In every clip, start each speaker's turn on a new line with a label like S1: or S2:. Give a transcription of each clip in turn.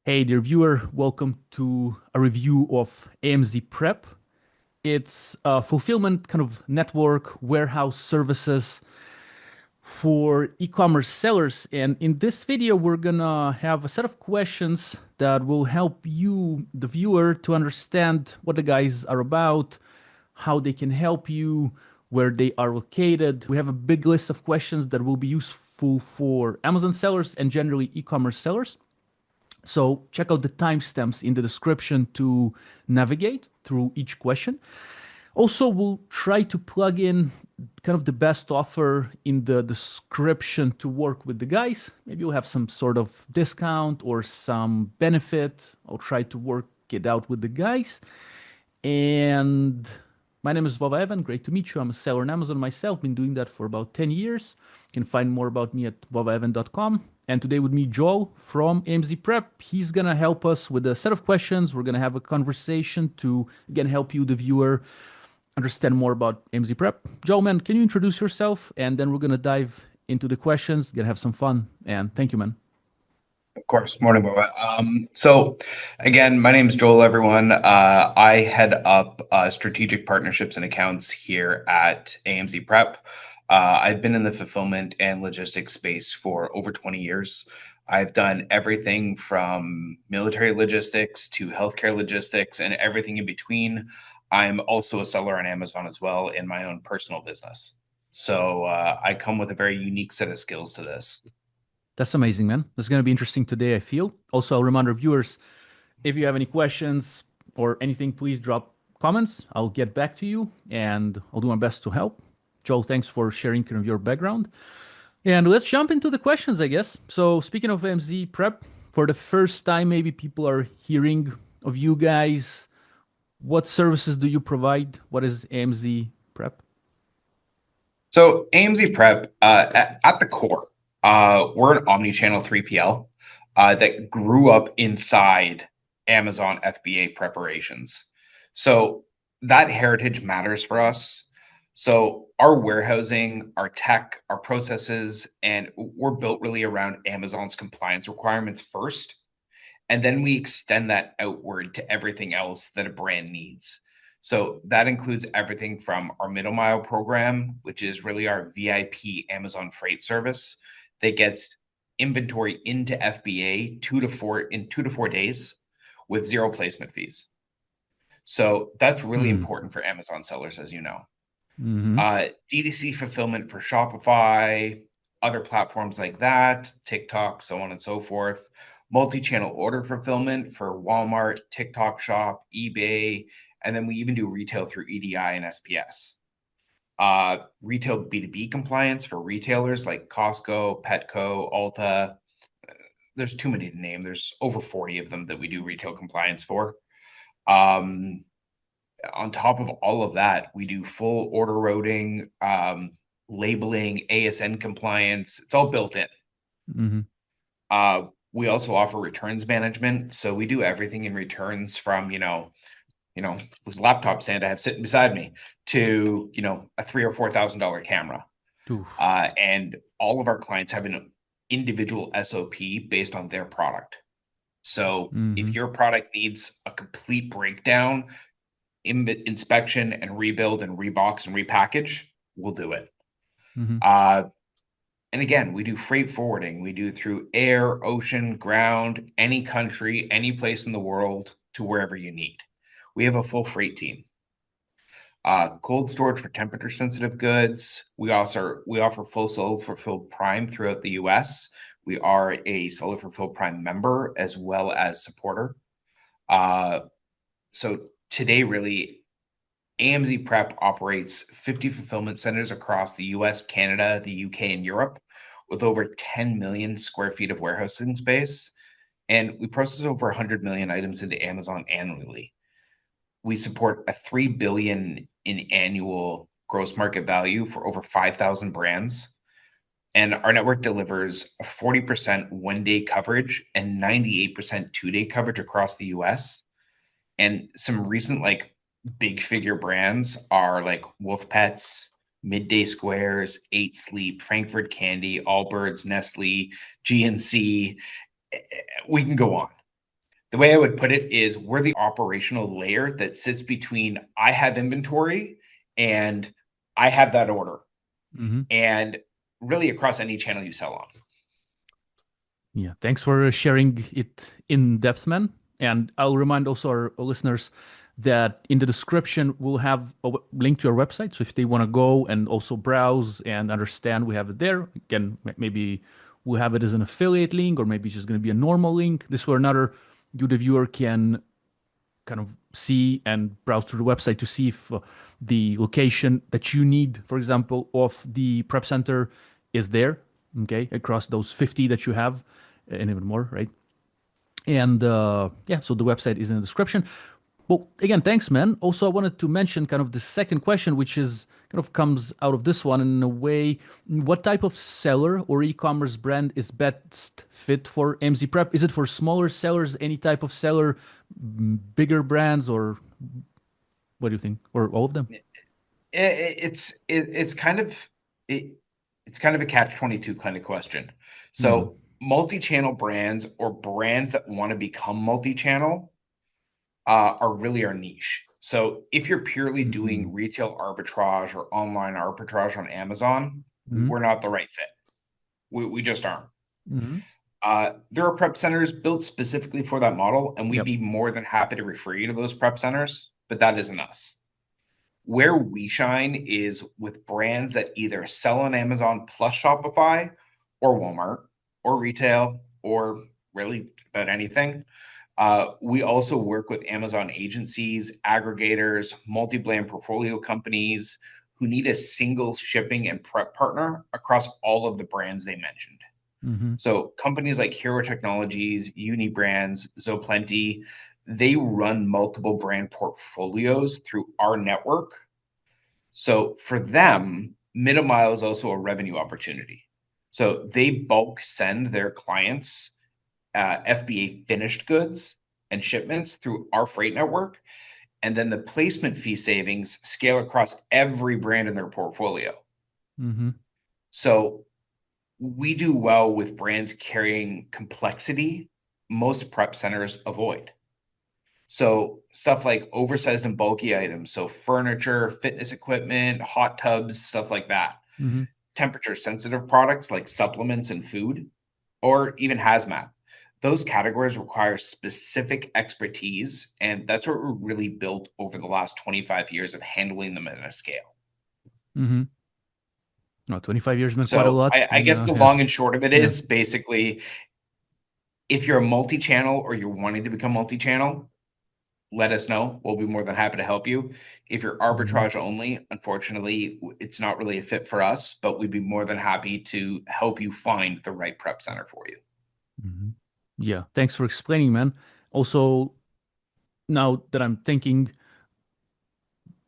S1: Hey, dear viewer, welcome to a review of AMZ Prep. It's a fulfillment kind of network warehouse services for e-commerce sellers. And in this video, we're gonna have a set of questions that will help you, the viewer, to understand what the guys are about, how they can help you, where they are located. We have a big list of questions that will be useful for Amazon sellers and generally e-commerce sellers. So check out the timestamps in the description to navigate through each question. Also, we'll try to plug in kind of the best offer in the description to work with the guys. Maybe we'll have some sort of discount or some benefit. I'll try to work it out with the guys. And my name is Vova Evan. Great to meet you. I'm a seller on Amazon myself. Been doing that for about 10 years. You can find more about me at vovaevan.com. And today with me, Joel from AMZ Prep. He's going to help us with a set of questions. We're going to have a conversation to, again, help you, the viewer, understand more about AMZ Prep. Joel, man, can you introduce yourself? And then we're going to dive into the questions, going to have some fun. And thank you, man.
S2: Of course, morning, Bubba. So again, my name is Joel, everyone. I head up strategic partnerships and accounts here at AMZ Prep. I've been in the fulfillment and logistics space for over 20 years. I've done everything from military logistics to healthcare logistics and everything in between. I'm also a seller on Amazon as well in my own personal business. So I come with a very unique set of skills to this.
S1: That's amazing, man. That's going to be interesting today, I feel. Also, I'll remind our viewers, if you have any questions or anything, please drop comments. I'll get back to you and I'll do my best to help. Joel, thanks for sharing kind of your background. And let's jump into the questions, I guess. So, speaking of MZ Prep, for the first time, maybe people are hearing of you guys. What services do you provide? What is AMZ Prep?
S2: So AMZ Prep, at the core, we're an omni-channel 3PL that grew up inside Amazon FBA preparations. So that heritage matters for us. So our warehousing, our tech, our processes, and we're built really around Amazon's compliance requirements first. And then we extend that outward to everything else that a brand needs. So that includes everything from our middle mile program, which is really our VIP Amazon freight service that gets inventory into FBA 2 to 4 days with zero placement fees. So that's really
S1: Hmm.
S2: important for Amazon sellers, as you know.
S1: Mm-hmm.
S2: DTC fulfillment for Shopify, other platforms like that, TikTok, so on and so forth. Multi-channel order fulfillment for Walmart, TikTok Shop, eBay, and then we even do retail through EDI and SPS. Retail B2B compliance for retailers like Costco, Petco, Ulta. There's too many to name. There's over 40 of them that we do retail compliance for. Um, on top of all of that, we do full order routing, labeling, ASN compliance. It's all built in.
S1: Mm-hmm.
S2: We also offer returns management. So we do everything in returns from, this laptop stand I have sitting beside me to, a $3,000 or $4,000 camera.
S1: Oof.
S2: And all of our clients have an individual SOP based on their product. So
S1: Mm-hmm.
S2: if your product needs a complete breakdown, inspection and rebuild and rebox and repackage, we'll do it.
S1: Mm-hmm.
S2: Uh, and again, we do freight forwarding. We do through air, ocean, ground, any country, any place in the world to wherever you need. We have a full freight team. Cold storage for temperature sensitive goods. We offer full seller fulfilled prime throughout the US. We are a seller fulfilled prime member as well as supporter. Uh, so today, really, AMZ Prep operates 50 fulfillment centers across the US, Canada, the UK, and Europe with over 10 million square feet of warehousing space. And we process over 100 million items into Amazon annually. We support a 3 billion in annual gross market value for over 5,000 brands. And our network delivers a 40% 1 day coverage and 98% 2 day coverage across the US. And some recent big figure brands are like Wolf Pets, Midday Squares, Eight Sleep, Frankfurt Candy, Allbirds, Nestle, GNC. We can go on. The way I would put it is we're the operational layer that sits between I have inventory and I have that order, and really across any channel you sell on.
S1: Yeah, thanks for sharing it in depth, man. And I'll remind also our listeners that in the description we'll have a link to our website. So if they want to go and also browse and understand, we have it there. Again, maybe we'll have it as an affiliate link, or maybe it's just going to be a normal link. This way or another, you, the viewer, can kind of see and browse through the website to see if the location that you need, for example, of the prep center is there, okay, across those 50 that you have, and even more, right? And yeah, so the website is in the description. Well, again, thanks, man. Also, I wanted to mention kind of the second question, which is kind of comes out of this one in a way. What type of seller or e-commerce brand is best fit for AMZ Prep? Is it for smaller sellers, any type of seller, bigger brands, or what do you think? Or all of them?
S2: It's kind of a catch-22 kind of question. So multi-channel brands or brands that want to become multi-channel are really our niche. So if you're purely doing retail arbitrage or online arbitrage on Amazon, we're not the right fit. We just aren't. There are prep centers built specifically for that model, and we'd be more than happy to refer you to those prep centers, but that isn't us. Where we shine is with brands that either sell on Amazon plus Shopify or Walmart or retail or really about anything. We also work with Amazon agencies, aggregators, multi-brand portfolio companies who need a single shipping and prep partner across all of the brands they mentioned. So companies like Hero Technologies, Unibrands, Zoplenty, they run multiple brand portfolios through our network. So for them, middle mile is also a revenue opportunity. So they bulk send their clients FBA finished goods and shipments through our freight network. And then the placement fee savings scale across every brand in their portfolio. So we do well with brands carrying complexity most prep centers avoid. So stuff like oversized and bulky items, so furniture, fitness equipment, hot tubs, stuff like that. Temperature sensitive products like supplements and food, or even hazmat. Those categories require specific expertise, and that's what we're really built over the last 25 years of handling them at a scale.
S1: No, 25 years meant quite a
S2: So
S1: lot.
S2: I guess the long and short of it is basically, if you're a multi-channel or you're wanting to become multi-channel, let us know. We'll be more than happy to help you. If you're arbitrage only, unfortunately, it's not really a fit for us, but we'd be more than happy to help you find the right prep center for you.
S1: Yeah, thanks for explaining, man. Also, now that I'm thinking,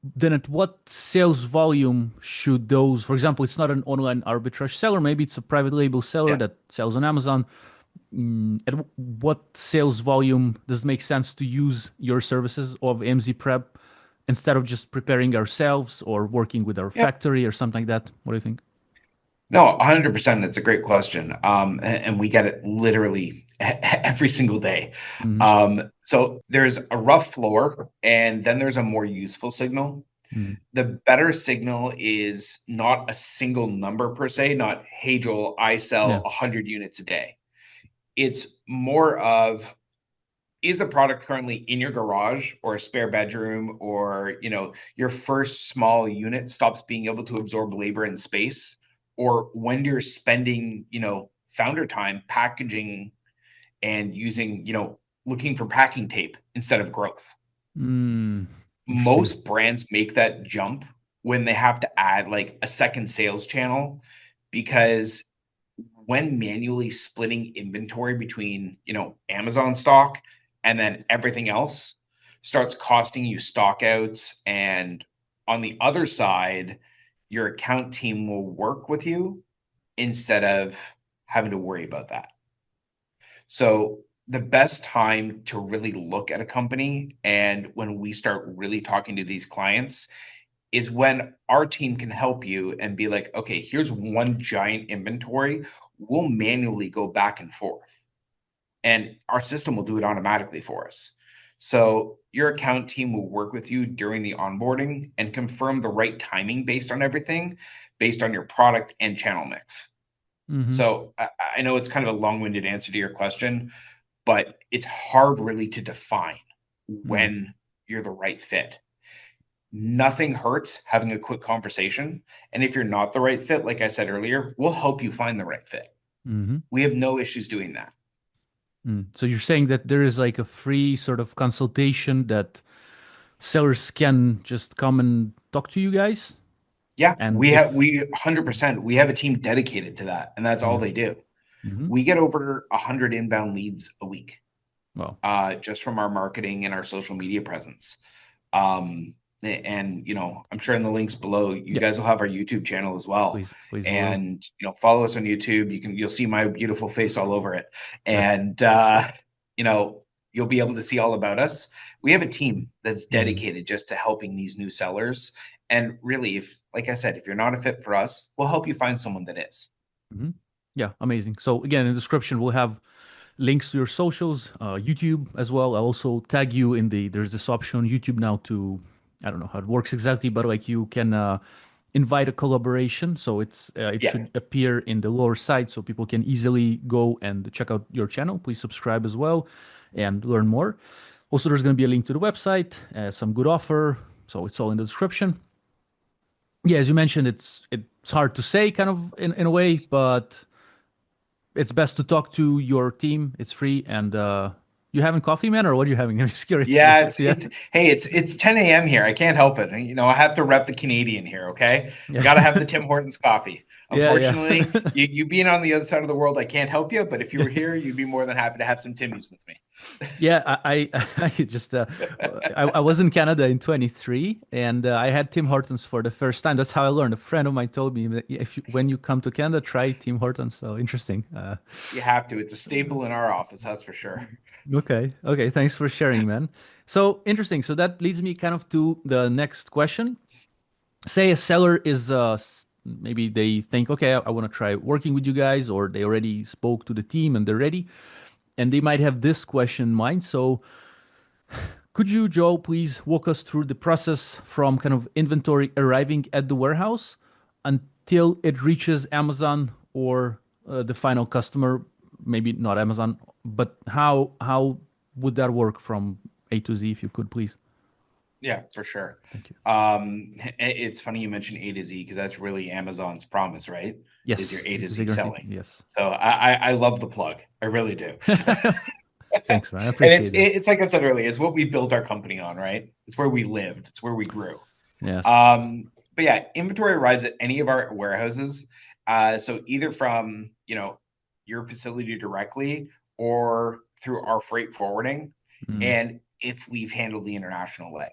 S1: then at what sales volume should those, for example, it's not an online arbitrage seller, maybe it's a private label seller that sells on Amazon. At what sales volume does it make sense to use your services of AMZ Prep instead of just preparing ourselves or working with our factory or something like that? What do you think?
S2: No, 100%. That's a great question. And we get it literally every single day. So there's a rough floor, and then there's a more useful signal. The better signal is not a single number per se, not, hey, Joel, I sell 100 units a day. It's more of, is the product currently in your garage or a spare bedroom, or your first small unit stops being able to absorb labor and space, or when you're spending founder time packaging and using looking for packing tape instead of growth. Most brands make that jump when they have to add like a second sales channel, because when manually splitting inventory between Amazon stock and then everything else starts costing you stock outs, and on the other side your account team will work with you instead of having to worry about that. So the best time to really look at a company, and when we start really talking to these clients, is when our team can help you and be like, okay, here's one giant inventory. We'll manually go back and forth and our system will do it automatically for us. So your account team will work with you during the onboarding and confirm the right timing based on everything, based on your product and channel mix. So I know it's kind of a long-winded answer to your question, but it's hard really to define when you're the right fit. Nothing hurts having a quick conversation. And if you're not the right fit, like I said earlier, we'll help you find the right fit. We have no issues doing that.
S1: So you're saying that there is like a free sort of consultation that sellers can just come and talk to you guys?
S2: Yeah,
S1: And
S2: we
S1: if
S2: 100%, we have a team dedicated to that, and that's all they do. We get over 100 inbound leads a week,
S1: well,
S2: just from our marketing and our social media presence. And I'm sure in the links below, you guys will have our YouTube channel as well.
S1: please do.
S2: And follow us on YouTube. You'll see my beautiful face all over it.
S1: Yes.
S2: And you'll be able to see all about us. We have a team that's dedicated just to helping these new sellers. And really, like I said, if you're not a fit for us, we'll help you find someone that is.
S1: Yeah, amazing. So again, in the description, we'll have links to your socials, YouTube as well. I'll also tag you in there's this option on YouTube now to, I don't know how it works exactly, but like you can invite a collaboration. So it should appear in the lower side so people can easily go and check out your channel. Please subscribe as well and learn more. Also, there's going to be a link to the website, some good offer. So it's all in the description. Yeah, as you mentioned, it's hard to say kind of in a way, but it's best to talk to your team. It's free. And you having coffee, man, or what are you having? I'm just curious.
S2: Yeah, it's 10 a.m. here. I can't help it. I have to rep the Canadian here, okay? Got to have the Tim Hortons coffee. Unfortunately, you being on the other side of the world, I can't help you. But if you were here, you'd be more than happy to have some Timmies with me.
S1: Yeah, I just I was in Canada in 23, and I had Tim Hortons for the first time. That's how I learned. A friend of mine told me that when you come to Canada, try Tim Hortons. So interesting.
S2: You have to. It's a staple in our office, that's for sure.
S1: Okay. Thanks for sharing, man. So interesting. So that leads me kind of to the next question. Say a seller is maybe they think, okay, I want to try working with you guys, or they already spoke to the team and they're ready, and they might have this question in mind. So could you, Joe, please walk us through the process from kind of inventory arriving at the warehouse until it reaches Amazon or the final customer? Maybe not Amazon, but how would that work from A to Z, if you could, please?
S2: Yeah, for sure.
S1: Thank you.
S2: It's funny you mentioned A to Z because that's really Amazon's promise, right?
S1: Yes,
S2: Is your A to Z
S1: guarantee.
S2: selling.
S1: Yes.
S2: So I love the plug. I really do.
S1: Thanks, man. I
S2: And
S1: appreciate it.
S2: it's like I said earlier, it's what we built our company on, right? It's where we lived. It's where we grew.
S1: Yes.
S2: But yeah, inventory arrives at any of our warehouses. So either from, your facility directly or through our freight forwarding. And if we've handled the international leg,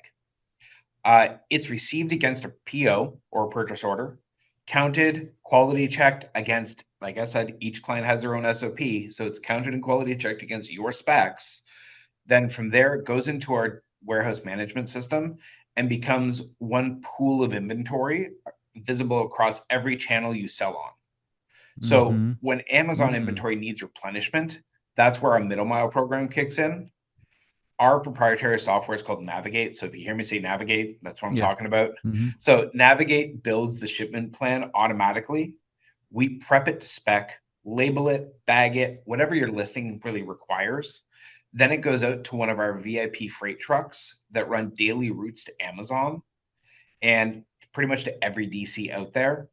S2: it's received against a PO or a purchase order, counted, quality checked against, like I said, each client has their own SOP. So it's counted and quality checked against your specs. Then from there, it goes into our warehouse management system and becomes one pool of inventory visible across every channel you sell on. So when Amazon inventory needs replenishment, that's where our middle mile program kicks in. Our proprietary software is called Navigate. So if you hear me say Navigate, that's what I'm talking about. So Navigate builds the shipment plan automatically. We prep it to spec, label it, bag it, whatever your listing really requires. Then it goes out to one of our VIP freight trucks that run daily routes to Amazon and pretty much to every DC out there.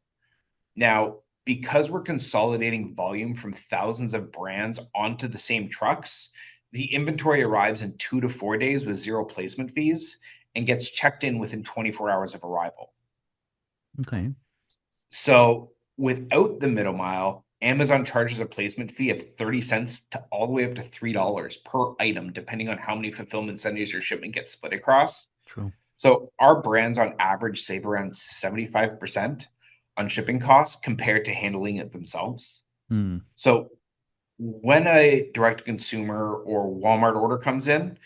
S2: Now, because we're consolidating volume from thousands of brands onto the same trucks, the inventory arrives in 2 to 4 days with zero placement fees and gets checked in within 24 hours of arrival.
S1: Okay.
S2: So without the middle mile, Amazon charges a placement fee of 30 cents to all the way up to $3 per item, depending on how many fulfillment centers your shipment gets split across.
S1: True.
S2: So our brands on average save around 75% on shipping costs compared to handling it themselves. So when a direct consumer or Walmart order comes in,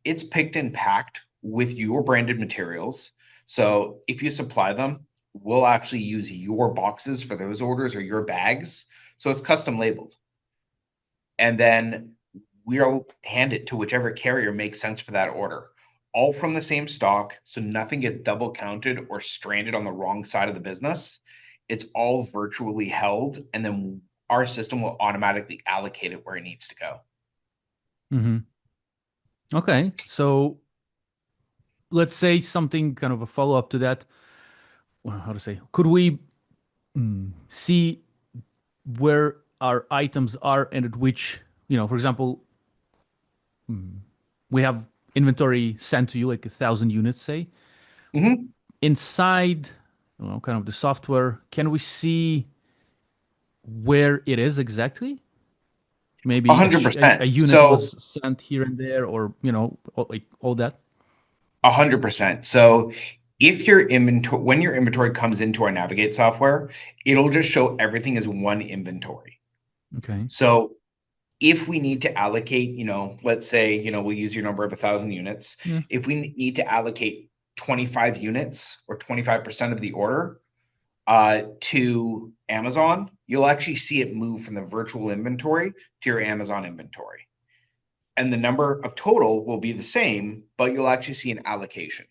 S2: it's picked and packed with your branded materials. So if you supply them, we'll actually use your boxes for those orders or your bags. So it's custom labeled. And then we'll hand it to whichever carrier makes sense for that order. All from the same stock, so nothing gets double counted or stranded on the wrong side of the business. It's all virtually held, and then our system will automatically allocate it where it needs to go.
S1: Mm-hmm. Okay. So let's say something kind of a follow-up to that. Well, how to say? Could we see where our items are and at which, for example, we have inventory sent to you, like 1,000 units, say.
S2: Mm-hmm.
S1: Inside, kind of the software, can we see where it is exactly?
S2: A
S1: Maybe
S2: hundred
S1: a
S2: percent.
S1: unit
S2: So
S1: was sent here and there, or like all that.
S2: 100%. So if your inventory, when your inventory comes into our Navigate software, it'll just show everything as one inventory.
S1: Okay.
S2: So if we need to allocate, let's say, we'll use your number of 1,000 units.
S1: Yeah.
S2: If we need to allocate 25 units or 25% of the order to Amazon, you'll actually see it move from the virtual inventory to your Amazon inventory. And the number of total will be the same, but you'll actually see an allocation.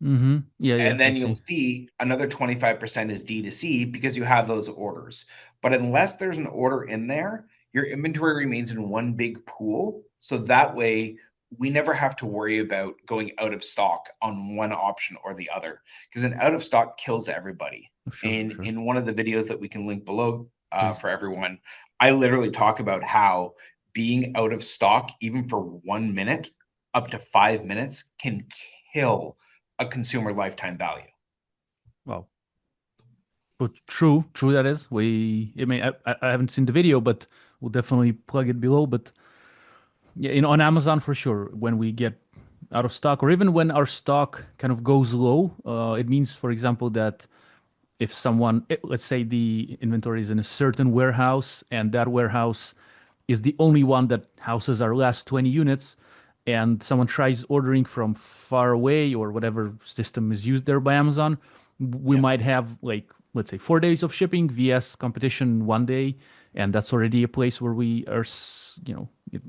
S1: Mm-hmm. Yeah, yeah,
S2: And
S1: I
S2: then you'll
S1: see.
S2: see another 25% is D2C because you have those orders. But unless there's an order in there, your inventory remains in one big pool. So that way, we never have to worry about going out of stock on one option or the other, because an out of stock kills everybody.
S1: Sure,
S2: And
S1: sure.
S2: in one of the videos that we can link below
S1: Please.
S2: for everyone, I literally talk about how being out of stock, even for 1 minute, up to 5 minutes, can kill a consumer lifetime value.
S1: Well, but true that is. I mean, I haven't seen the video, but we'll definitely plug it below. But yeah, on Amazon for sure, when we get out of stock, or even when our stock kind of goes low, it means, for example, that if let's say the inventory is in a certain warehouse, and that warehouse is the only one that houses our last 20 units, and someone tries ordering from far away or whatever system is used there by Amazon, we
S2: Yeah.
S1: might have, like, let's say 4 days of shipping vs competition 1 day, and that's already a place where we are,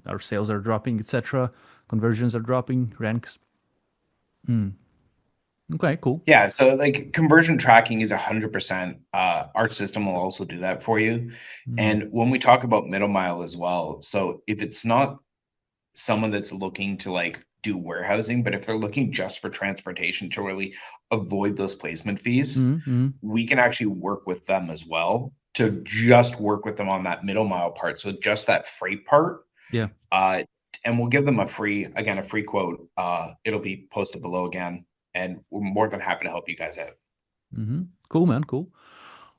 S1: our sales are dropping, etc. Conversions are dropping, ranks. Okay, cool.
S2: Yeah, so like conversion tracking is 100%. Our system will also do that for you.
S1: Mm,
S2: And when we talk about middle mile as well, so if it's not someone that's looking to like do warehousing, but if they're looking just for transportation to really avoid those placement fees,
S1: mm, mm.
S2: we can actually work with them as well to just work with them on that middle mile part. So just that freight part.
S1: Yeah.
S2: Uh, and we'll give them a free quote. It'll be posted below again. And we're more than happy to help you guys out.
S1: Cool, man. Cool.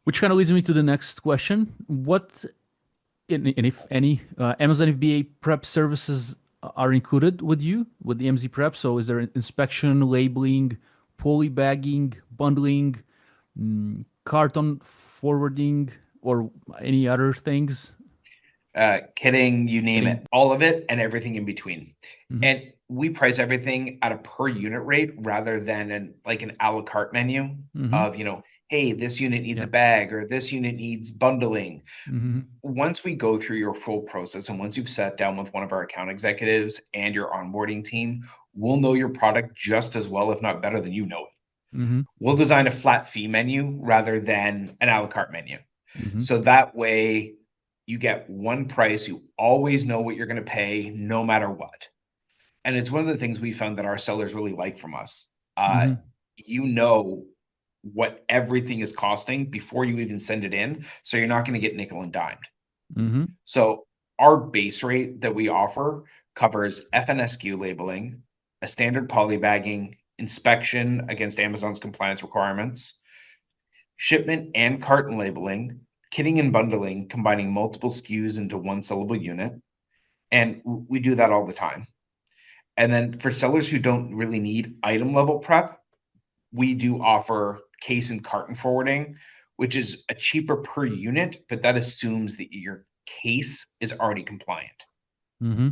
S1: Which kind of leads me to the next question. What, and if any, Amazon FBA prep services are included with you, with the AMZ Prep? So is there inspection, labeling, poly bagging, bundling, carton forwarding, or any other things?
S2: Kitting, you name
S1: Getting.
S2: it, all of it and everything in between.
S1: Mm-hmm.
S2: And we price everything at a per unit rate rather than like an a la carte menu
S1: Mm-hmm.
S2: of, hey, this unit needs a
S1: Yeah.
S2: bag or this unit needs bundling.
S1: Mm-hmm.
S2: Once we go through your full process and once you've sat down with one of our account executives and your onboarding team, we'll know your product just as well, if not better than you know it.
S1: Mm-hmm.
S2: We'll design a flat fee menu rather than an a la carte menu.
S1: Mm-hmm.
S2: So that way you get one price, you always know what you're going to pay no matter what. And it's one of the things we found that our sellers really like from us.
S1: Mm-hmm.
S2: You know what everything is costing before you even send it in. So you're not going to get nickel and dimed.
S1: Mm-hmm.
S2: So our base rate that we offer covers FNSQ labeling, a standard polybagging, inspection against Amazon's compliance requirements, shipment and carton labeling, kitting and bundling, combining multiple SKUs into one sellable unit. And we do that all the time. And then for sellers who don't really need item level prep, we do offer case and carton forwarding, which is a cheaper per unit, but that assumes that your case is already compliant.
S1: Mm-hmm.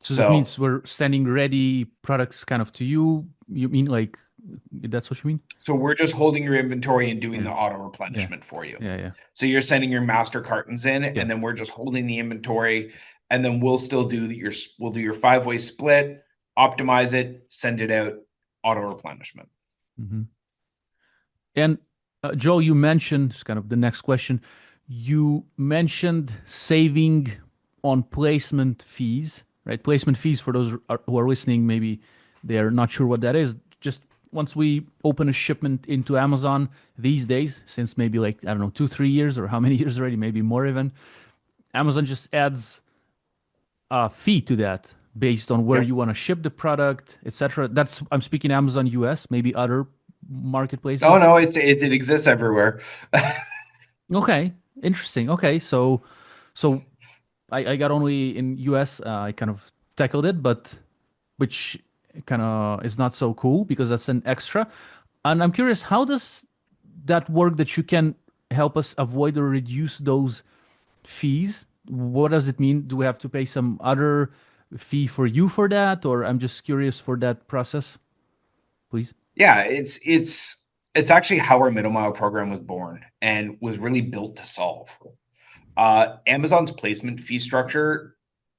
S1: So that
S2: So
S1: means we're sending ready products kind of to you. You mean, like, that's what you mean?
S2: so we're just holding your inventory and doing
S1: Yeah.
S2: the auto
S1: Yeah.
S2: replenishment for you.
S1: Yeah. Yeah.
S2: So you're sending your master cartons in,
S1: Yeah.
S2: and then we're just holding the inventory. and then we'll still do we'll do your 5-way split, optimize it, send it out, auto replenishment.
S1: Mm-hmm. And Joe, you mentioned, it's kind of the next question, you mentioned saving on placement fees, right? Placement fees, for those who are listening, maybe they're not sure what that is. Just once we open a shipment into Amazon these days, since maybe like, I don't know, 2, 3 years or how many years already, maybe more even, Amazon just adds a fee to that based on where
S2: Yep.
S1: you want to ship the product, etc. That's, I'm speaking Amazon US, maybe other
S2: No,
S1: marketplaces.
S2: no, it exists everywhere.
S1: Okay, interesting. Okay, so I got only in US. I kind of tackled it, but which kind of is not so cool because that's an extra. And I'm curious, how does that work that you can help us avoid or reduce those fees? What does it mean? Do we have to pay some other fee for you for that, or I'm just curious for that process, please?
S2: Yeah, it's actually how our middle mile program was born and was really built to solve. Amazon's placement fee structure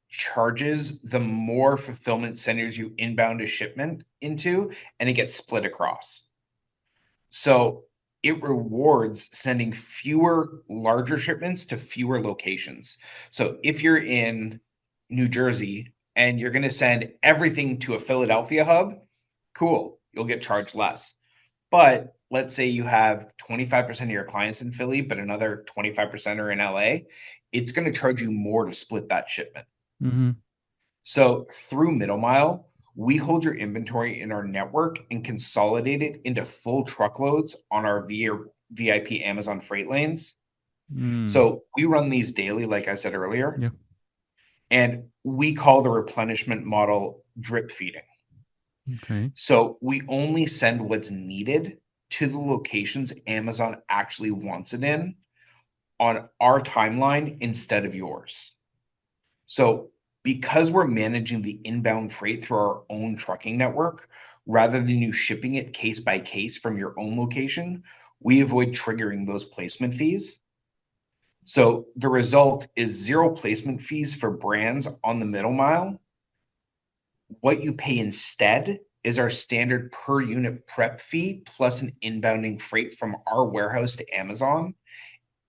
S2: charges the more fulfillment centers you inbound a shipment into, and it gets split across. So it rewards sending fewer larger shipments to fewer locations. So if you're in New Jersey and you're going to send everything to a Philadelphia hub, cool, you'll get charged less. But let's say you have 25% of your clients in Philly, but another 25% are in LA, it's going to charge you more to split that shipment.
S1: Mm-hmm.
S2: So through Middle Mile, we hold your inventory in our network and consolidate it into full truckloads on our VIP Amazon freight lanes.
S1: Mm.
S2: So we run these daily, like I said earlier,
S1: Yeah.
S2: and we call the replenishment model drip feeding.
S1: Okay.
S2: So we only send what's needed to the locations Amazon actually wants it in on our timeline instead of yours. So because we're managing the inbound freight through our own trucking network, rather than you shipping it case by case from your own location, we avoid triggering those placement fees. So the result is zero placement fees for brands on the middle mile. What you pay instead is our standard per unit prep fee plus an inbounding freight from our warehouse to Amazon.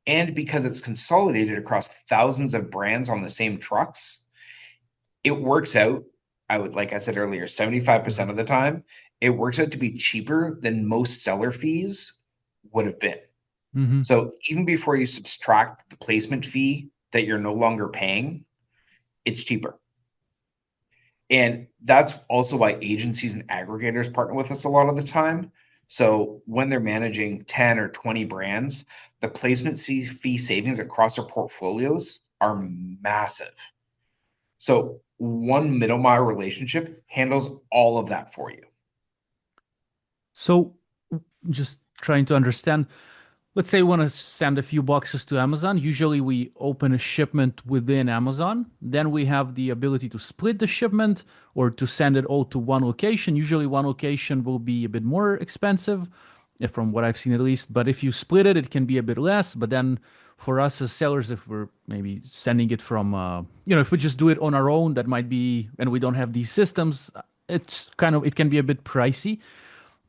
S2: And because it's consolidated across thousands of brands on the same trucks, it works out. Like I said earlier, 75%
S1: Mhm.
S2: of the time, it works out to be cheaper than most seller fees would have been.
S1: Mhm.
S2: So even before you subtract the placement fee that you're no longer paying, it's cheaper. And that's also why agencies and aggregators partner with us a lot of the time. So when they're managing 10 or 20 brands, the placement fee savings across their portfolios are massive. So one middle mile relationship handles all of that for you.
S1: So just trying to understand, let's say we want to send a few boxes to Amazon. Usually we open a shipment within Amazon. Then we have the ability to split the shipment or to send it all to one location. Usually one location will be a bit more expensive, from what I've seen at least. But if you split it, it can be a bit less. But then for us as sellers, if we're maybe sending it from, if we just do it on our own, that might be, and we don't have these systems, it can be a bit pricey.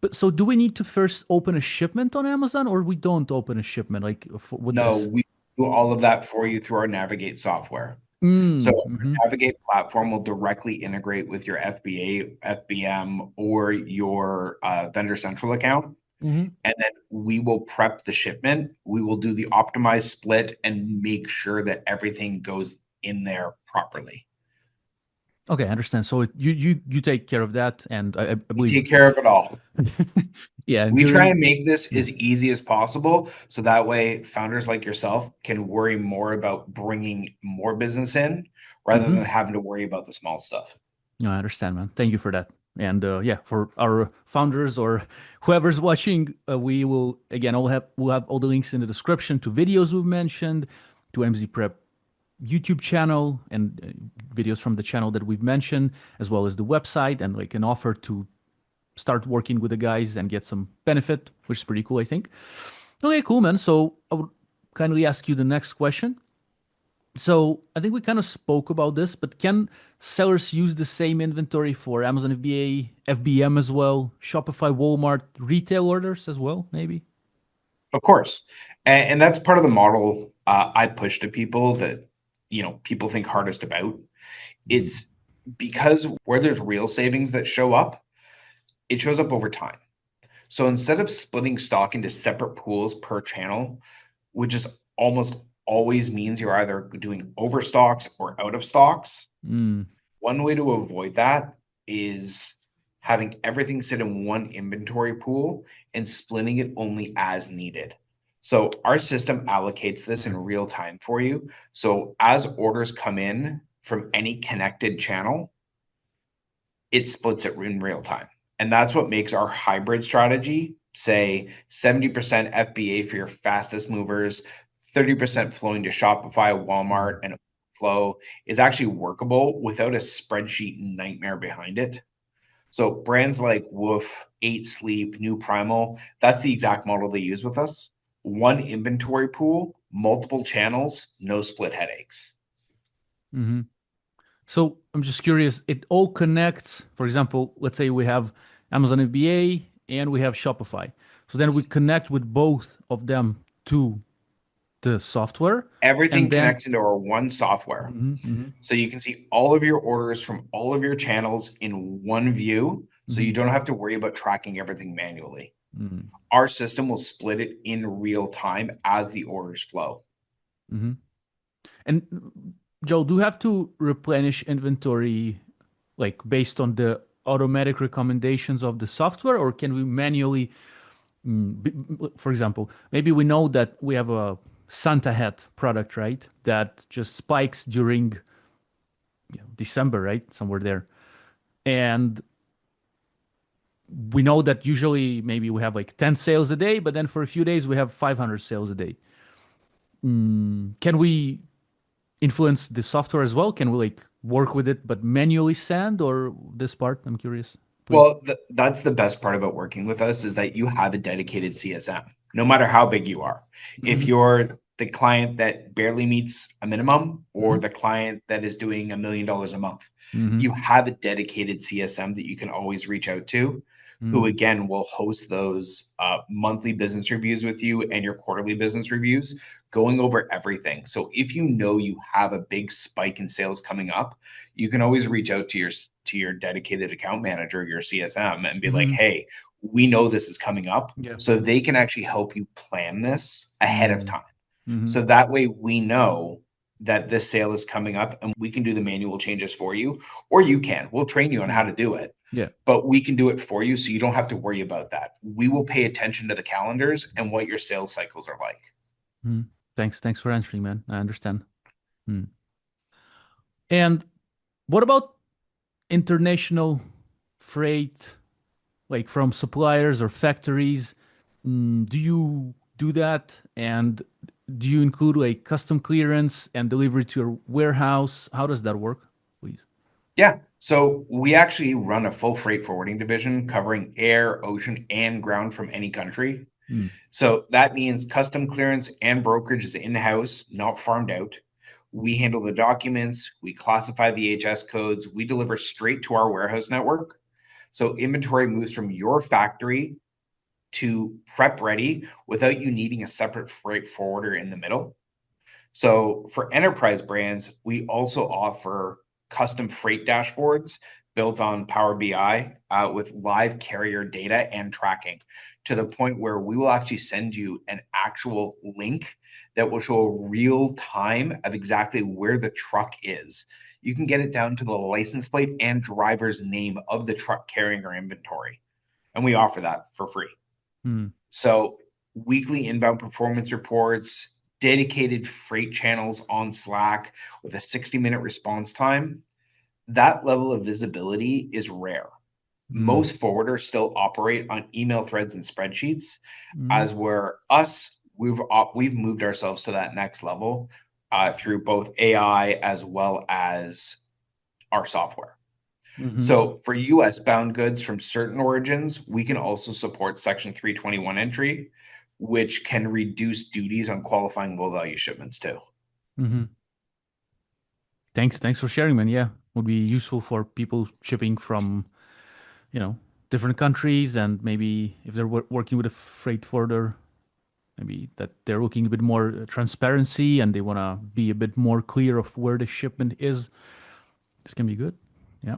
S1: But so do we need to first open a shipment on Amazon or we don't open a shipment like with
S2: No,
S1: this?
S2: we do all of that for you through our Navigate software. So
S1: Mm,
S2: our
S1: mm-hmm,
S2: Navigate platform will directly integrate with your FBA, FBM, or your Vendor Central account.
S1: mm-hmm.
S2: And then we will prep the shipment. We will do the optimized split and make sure that everything goes in there properly.
S1: Okay, I understand. So you take care of that, and I
S2: We
S1: believe,
S2: take care of it all.
S1: yeah. And
S2: We try
S1: during
S2: and make this
S1: yeah,
S2: as easy as possible so that way founders like yourself can worry more about bringing more business in rather
S1: mm-hmm.
S2: than having to worry about the small stuff.
S1: No, I understand, man. Thank you for that. And yeah, for our founders or whoever's watching, we will again, we'll have all the links in the description to videos we've mentioned, to MZ Prep YouTube channel and videos from the channel that we've mentioned, as well as the website and like an offer to start working with the guys and get some benefit, which is pretty cool, I think. Okay, cool, man. So I would kindly ask you the next question. So I think we kind of spoke about this, but can sellers use the same inventory for Amazon FBA, FBM as well, Shopify, Walmart, retail orders as well, maybe?
S2: Of course. And that's part of the model I push to people that, people think hardest about.
S1: Mm.
S2: It's because where there's real savings that show up, it shows up over time. So instead of splitting stock into separate pools per channel, which is almost always means you're either doing overstocks or out of stocks,
S1: Mm.
S2: one way to avoid that is having everything sit in one inventory pool and splitting it only as needed. So our system allocates this in real time for you. So as orders come in from any connected channel, it splits it in real time. And that's what makes our hybrid strategy, say 70% FBA for your fastest movers, 30% flowing to Shopify, Walmart, and flow, is actually workable without a spreadsheet nightmare behind it. So brands like Woof, 8 Sleep, New Primal, that's the exact model they use with us. One inventory pool, multiple channels, no split headaches.
S1: Hmm. So I'm just curious, it all connects. For example, let's say we have Amazon FBA and we have Shopify. So then we connect with both of them to the software.
S2: Everything
S1: And then,
S2: connects into our one software.
S1: mhm, mhm,
S2: So you can see all of your orders from all of your channels in one view. So you
S1: mhm,
S2: don't have to worry about tracking everything manually.
S1: mhm,
S2: Our system will split it in real time as the orders flow.
S1: mhm. And Joe, do you have to replenish inventory like based on the automatic recommendations of the software, or can we manually, for example, maybe we know that we have a Santa hat product, right? That just spikes during December, right? Somewhere there. And we know that usually maybe we have like 10 sales a day, but then for a few days we have 500 sales a day. Can we influence the software as well? Can we like work with it but manually send or this part? I'm curious, please.
S2: Well, that's the best part about working with us is that you have a dedicated CSM, no matter how big you are. If
S1: Hmm.
S2: you're the client that barely meets a minimum or
S1: Hmm.
S2: the client that is doing $1 million a month,
S1: Hmm.
S2: you have a dedicated CSM that you can always reach out to, who
S1: Hmm.
S2: again will host those monthly business reviews with you and your quarterly business reviews, going over everything. So if you know you have a big spike in sales coming up, you can always reach out to your dedicated account manager, your CSM, and be like,
S1: Hmm.
S2: hey, we know this is coming up.
S1: Yeah.
S2: So they can actually help you plan this ahead of
S1: Mm.
S2: time.
S1: Hmm.
S2: So that way we know that this sale is coming up and we can do the manual changes for you, or you can. We'll train you on how
S1: Yeah.
S2: to do it,
S1: Yeah.
S2: but we can do it for you so you don't have to worry about that. We will pay attention to the calendars and what your sales cycles are like.
S1: Mm. Thanks. Thanks for answering, man. I understand. Mm. And what about international freight, like from suppliers or factories? Do you do that? And do you include like custom clearance and delivery to your warehouse? How does that work, please?
S2: Yeah. So we actually run a full freight forwarding division covering air, ocean, and ground from any country.
S1: Mm.
S2: So that means custom clearance and brokerage is in-house, not farmed out. We handle the documents, we classify the HS codes, we deliver straight to our warehouse network. So inventory moves from your factory to prep ready without you needing a separate freight forwarder in the middle. So for enterprise brands, we also offer custom freight dashboards built on Power BI with live carrier data and tracking to the point where we will actually send you an actual link that will show real time of exactly where the truck is. You can get it down to the license plate and driver's name of the truck carrying our inventory. And we offer that for free.
S1: Mm.
S2: So weekly inbound performance reports, dedicated freight channels on Slack with a 60-minute response time. That level of visibility is rare.
S1: Mm.
S2: Most forwarders still operate on email threads and spreadsheets,
S1: Mm.
S2: as where we've moved ourselves to that next level through both AI as well as our software.
S1: Hmm.
S2: So for US bound goods from certain origins, we can also support Section 321 entry, which can reduce duties on qualifying low value shipments too.
S1: Hmm. Thanks for sharing, man. Yeah, would be useful for people shipping from, you know, different countries, and maybe if they're working with a freight forwarder, maybe that they're looking a bit more transparency and they want to be a bit more clear of where the shipment is. This can be good. Yeah.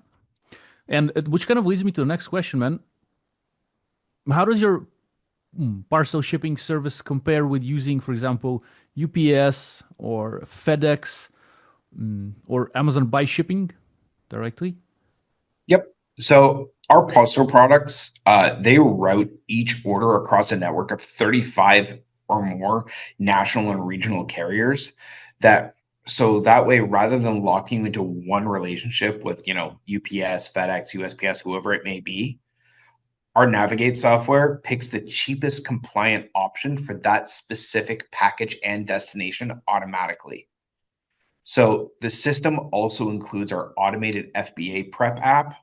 S1: And which kind of leads me to the next question, man. How does your parcel shipping service compare with using, for example, UPS or FedEx or Amazon Buy Shipping directly?
S2: Yep. So our parcel products, they route each order across a network of 35 or more national and regional carriers that so that way, rather than locking you into one relationship with, UPS, FedEx, USPS, whoever it may be, our Navigate software picks the cheapest compliant option for that specific package and destination automatically. So the system also includes our automated FBA prep app.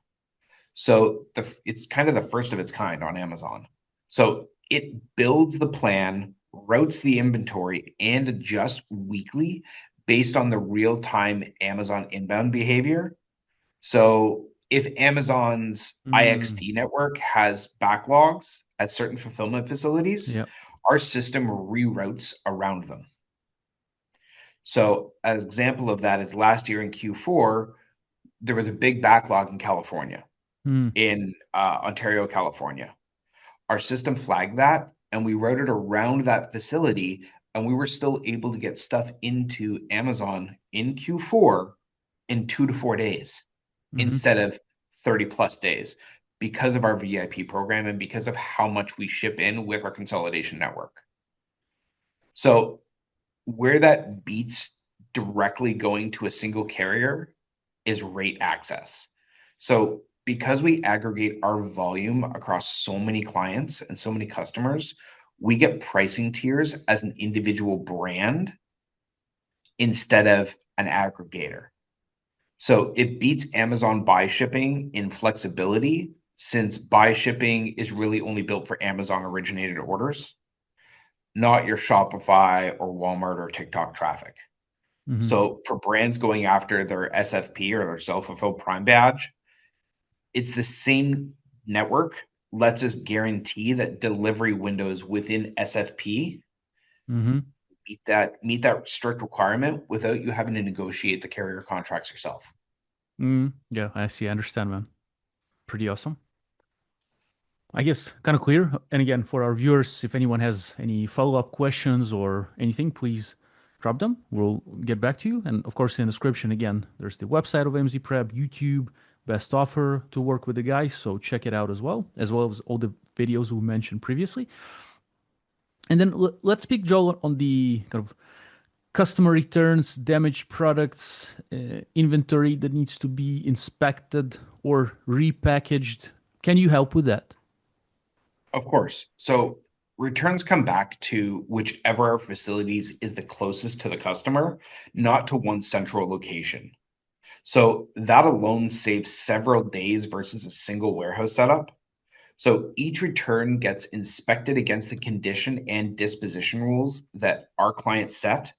S2: So it's kind of the first of its kind on Amazon. So it builds the plan, routes the inventory, and adjusts weekly based on the real-time Amazon inbound behavior. So if Amazon's
S1: Mm,
S2: IXD network has backlogs at certain fulfillment facilities,
S1: yeah.
S2: our system reroutes around them. So an example of that is last year in Q4, there was a big backlog in California,
S1: Mm,
S2: in Ontario, California. Our system flagged that and we routed around that facility, and we were still able to get stuff into Amazon in Q4 in 2 to 4 days
S1: hmm
S2: instead of 30 plus days because of our VIP program and because of how much we ship in with our consolidation network. So where that beats directly going to a single carrier is rate access. So because we aggregate our volume across so many clients and so many customers, we get pricing tiers as an individual brand instead of an aggregator. So it beats Amazon Buy Shipping in flexibility, since Buy Shipping is really only built for Amazon originated orders, not your Shopify or Walmart or TikTok traffic.
S1: hmm
S2: So for brands going after their SFP or their self-fulfilled Prime badge, it's the same network lets us guarantee that delivery windows within SFP
S1: hmm
S2: meet that strict requirement without you having to negotiate the carrier contracts yourself.
S1: Yeah, I see. I understand, man. Pretty awesome. I guess kind of clear. And again, for our viewers, if anyone has any follow-up questions or anything, please drop them. We'll get back to you. And of course, in the description, again, there's the website of AMZ Prep, YouTube, best offer to work with the guys. So check it out as well as all the videos we mentioned previously. And then let's speak, Joel, on the kind of customer returns, damaged products, inventory that needs to be inspected or repackaged. Can you help with that?
S2: Of course. So returns come back to whichever our facilities is the closest to the customer, not to one central location. So that alone saves several days versus a single warehouse setup. So each return gets inspected against the condition and disposition rules that our client set.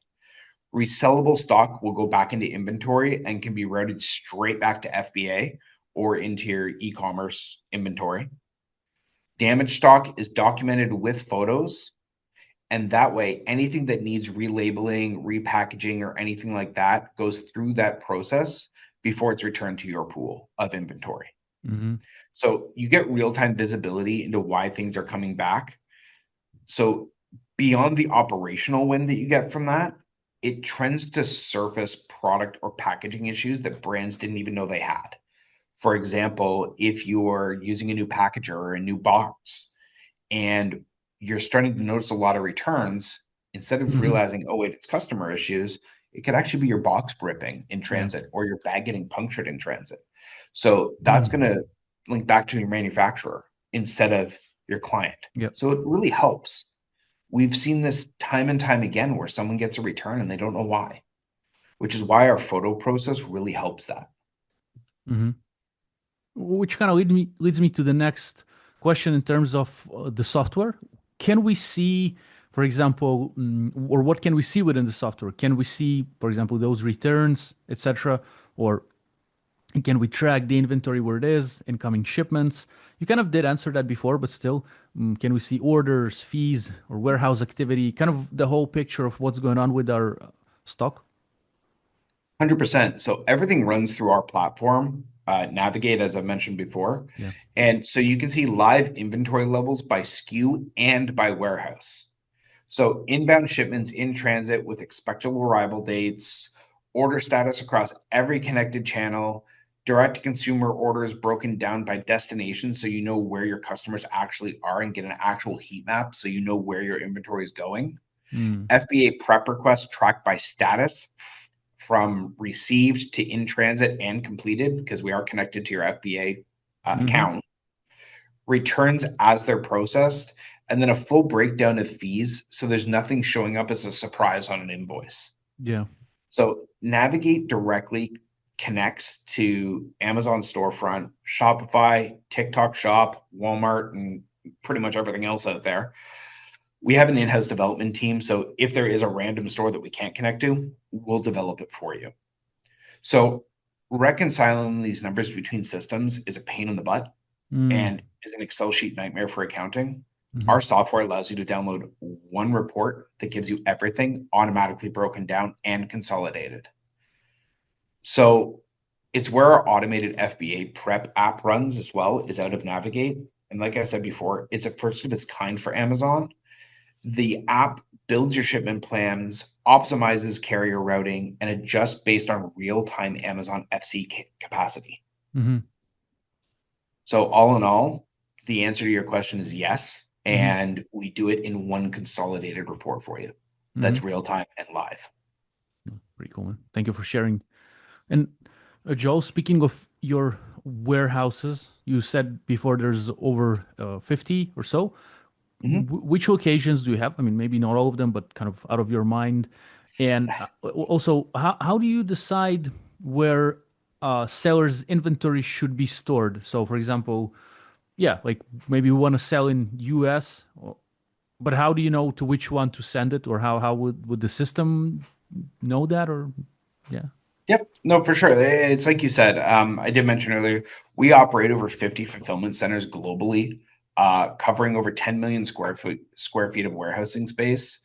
S2: Resellable stock will go back into inventory and can be routed straight back to FBA or into your e-commerce inventory. Damaged stock is documented with photos, and that way anything that needs relabeling, repackaging, or anything like that goes through that process before it's returned to your pool of inventory.
S1: hmm
S2: So you get real-time visibility into why things are coming back. So beyond the operational win that you get from that, it trends to surface product or packaging issues that brands didn't even know they had. For example, if you're using a new packager or a new box and you're starting to notice a lot of returns, instead of
S1: hmm
S2: realizing, oh, wait, it's customer issues, it could actually be your box ripping in
S1: Yeah.
S2: transit or your bag getting punctured in transit. So that's going
S1: Mm.
S2: to link back to your manufacturer instead of your client.
S1: Yep.
S2: So it really helps. We've seen this time and time again where someone gets a return and they don't know why, which is why our photo process really helps that.
S1: hmm Which kind of leads me to the next question in terms of the software. Can we see For example, or what can we see within the software? Can we see, for example, those returns, etc., or can we track the inventory where it is, incoming shipments? You kind of did answer that before, but still, can we see orders, fees, or warehouse activity? Kind of the whole picture of what's going on with our stock.
S2: 100%. So everything runs through our platform, Navigate, as I mentioned before.
S1: Yeah.
S2: And so you can see live inventory levels by SKU and by warehouse. So inbound shipments in transit with expected arrival dates, order status across every connected channel, direct to consumer orders broken down by destination so you know where your customers actually are and get an actual heat map so you know where your inventory is going.
S1: Mm.
S2: FBA prep requests tracked by status from received to in transit and completed because we are connected to your FBA
S1: Mm-hmm.
S2: account. Returns as they're processed, and then a full breakdown of fees so there's nothing showing up as a surprise on an invoice.
S1: Yeah.
S2: So Navigate directly connects to Amazon storefront, Shopify, TikTok Shop, Walmart, and pretty much everything else out there. We have an in-house development team, so if there is a random store that we can't connect to, we'll develop it for you. So reconciling these numbers between systems is a pain in the butt
S1: Mm.
S2: and is an Excel sheet nightmare for accounting.
S1: Mm-hmm.
S2: Our software allows you to download one report that gives you everything automatically broken down and consolidated. So it's where our automated FBA prep app runs as well, is out of Navigate. And like I said before, it's a first of its kind for Amazon. The app builds your shipment plans, optimizes carrier routing, and adjusts based on real-time Amazon FC capacity.
S1: Mm-hmm.
S2: So all in all, the answer to your question is yes,
S1: Mm-hmm.
S2: and we do it in one consolidated report for you.
S1: Mm-hmm.
S2: That's real time and live.
S1: Pretty cool, man. Thank you for sharing. And Joel, speaking of your warehouses, you said before there's over 50 or so.
S2: Mhm.
S1: Which locations do you have? I mean, maybe not all of them, but kind of out of your mind. And also, how do you decide where sellers' inventory should be stored? So, for example, yeah, like maybe we want to sell in US, but how do you know to which one to send it, or how would the system know that? Or yeah.
S2: Yep. No, for sure. It's like you said. I did mention earlier, we operate over 50 fulfillment centers globally, covering over 10 million square feet of warehousing space.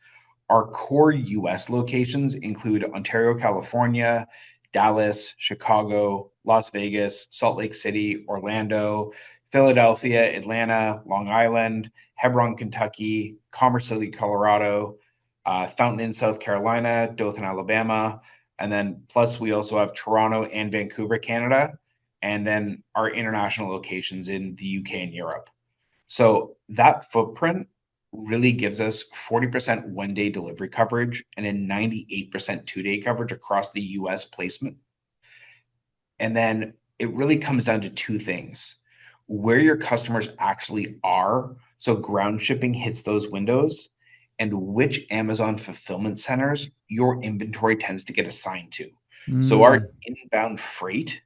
S2: Our core US locations include Ontario, California, Dallas, Chicago, Las Vegas, Salt Lake City, Orlando, Philadelphia, Atlanta, Long Island, Hebron, Kentucky, Commerce City, Colorado, Fountain Inn, South Carolina, Dothan, Alabama, and then plus we also have Toronto and Vancouver, Canada, and then our international locations in the UK and Europe. So that footprint really gives us 40% one-day delivery coverage and a 98% two-day coverage across the US placement. And then it really comes down to two things: where your customers actually are, so ground shipping hits those windows, and which Amazon fulfillment centers your inventory tends to get assigned to. So our
S1: Mm,
S2: inbound freight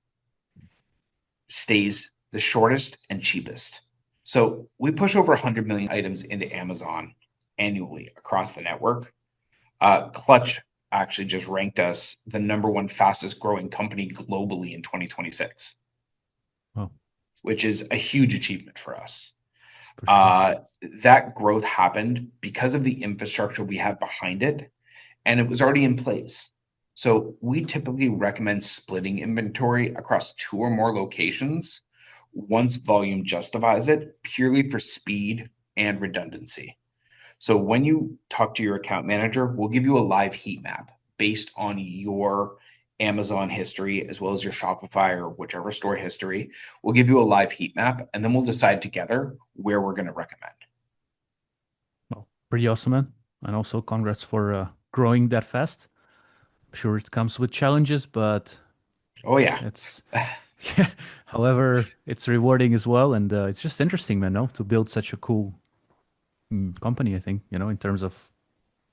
S2: stays the shortest and cheapest. So we push over 100 million items into Amazon annually across the network. Clutch actually just ranked us the number one fastest growing company globally in 2026,
S1: well,
S2: which is a huge achievement for us.
S1: for sure.
S2: Uh, that growth happened because of the infrastructure we had behind it, and it was already in place. So we typically recommend splitting inventory across two or more locations once volume justifies it, purely for speed and redundancy. So when you talk to your account manager, we'll give you a live heat map based on your Amazon history as well as your Shopify or whichever store history. We'll give you a live heat map and then we'll decide together where we're going to recommend.
S1: Well, pretty awesome, man. And also, congrats for growing that fast. I'm sure it comes with challenges, but
S2: Oh, yeah.
S1: it's, yeah. However, it's rewarding as well, and it's just interesting, man. No, to build such a cool company. I think in terms of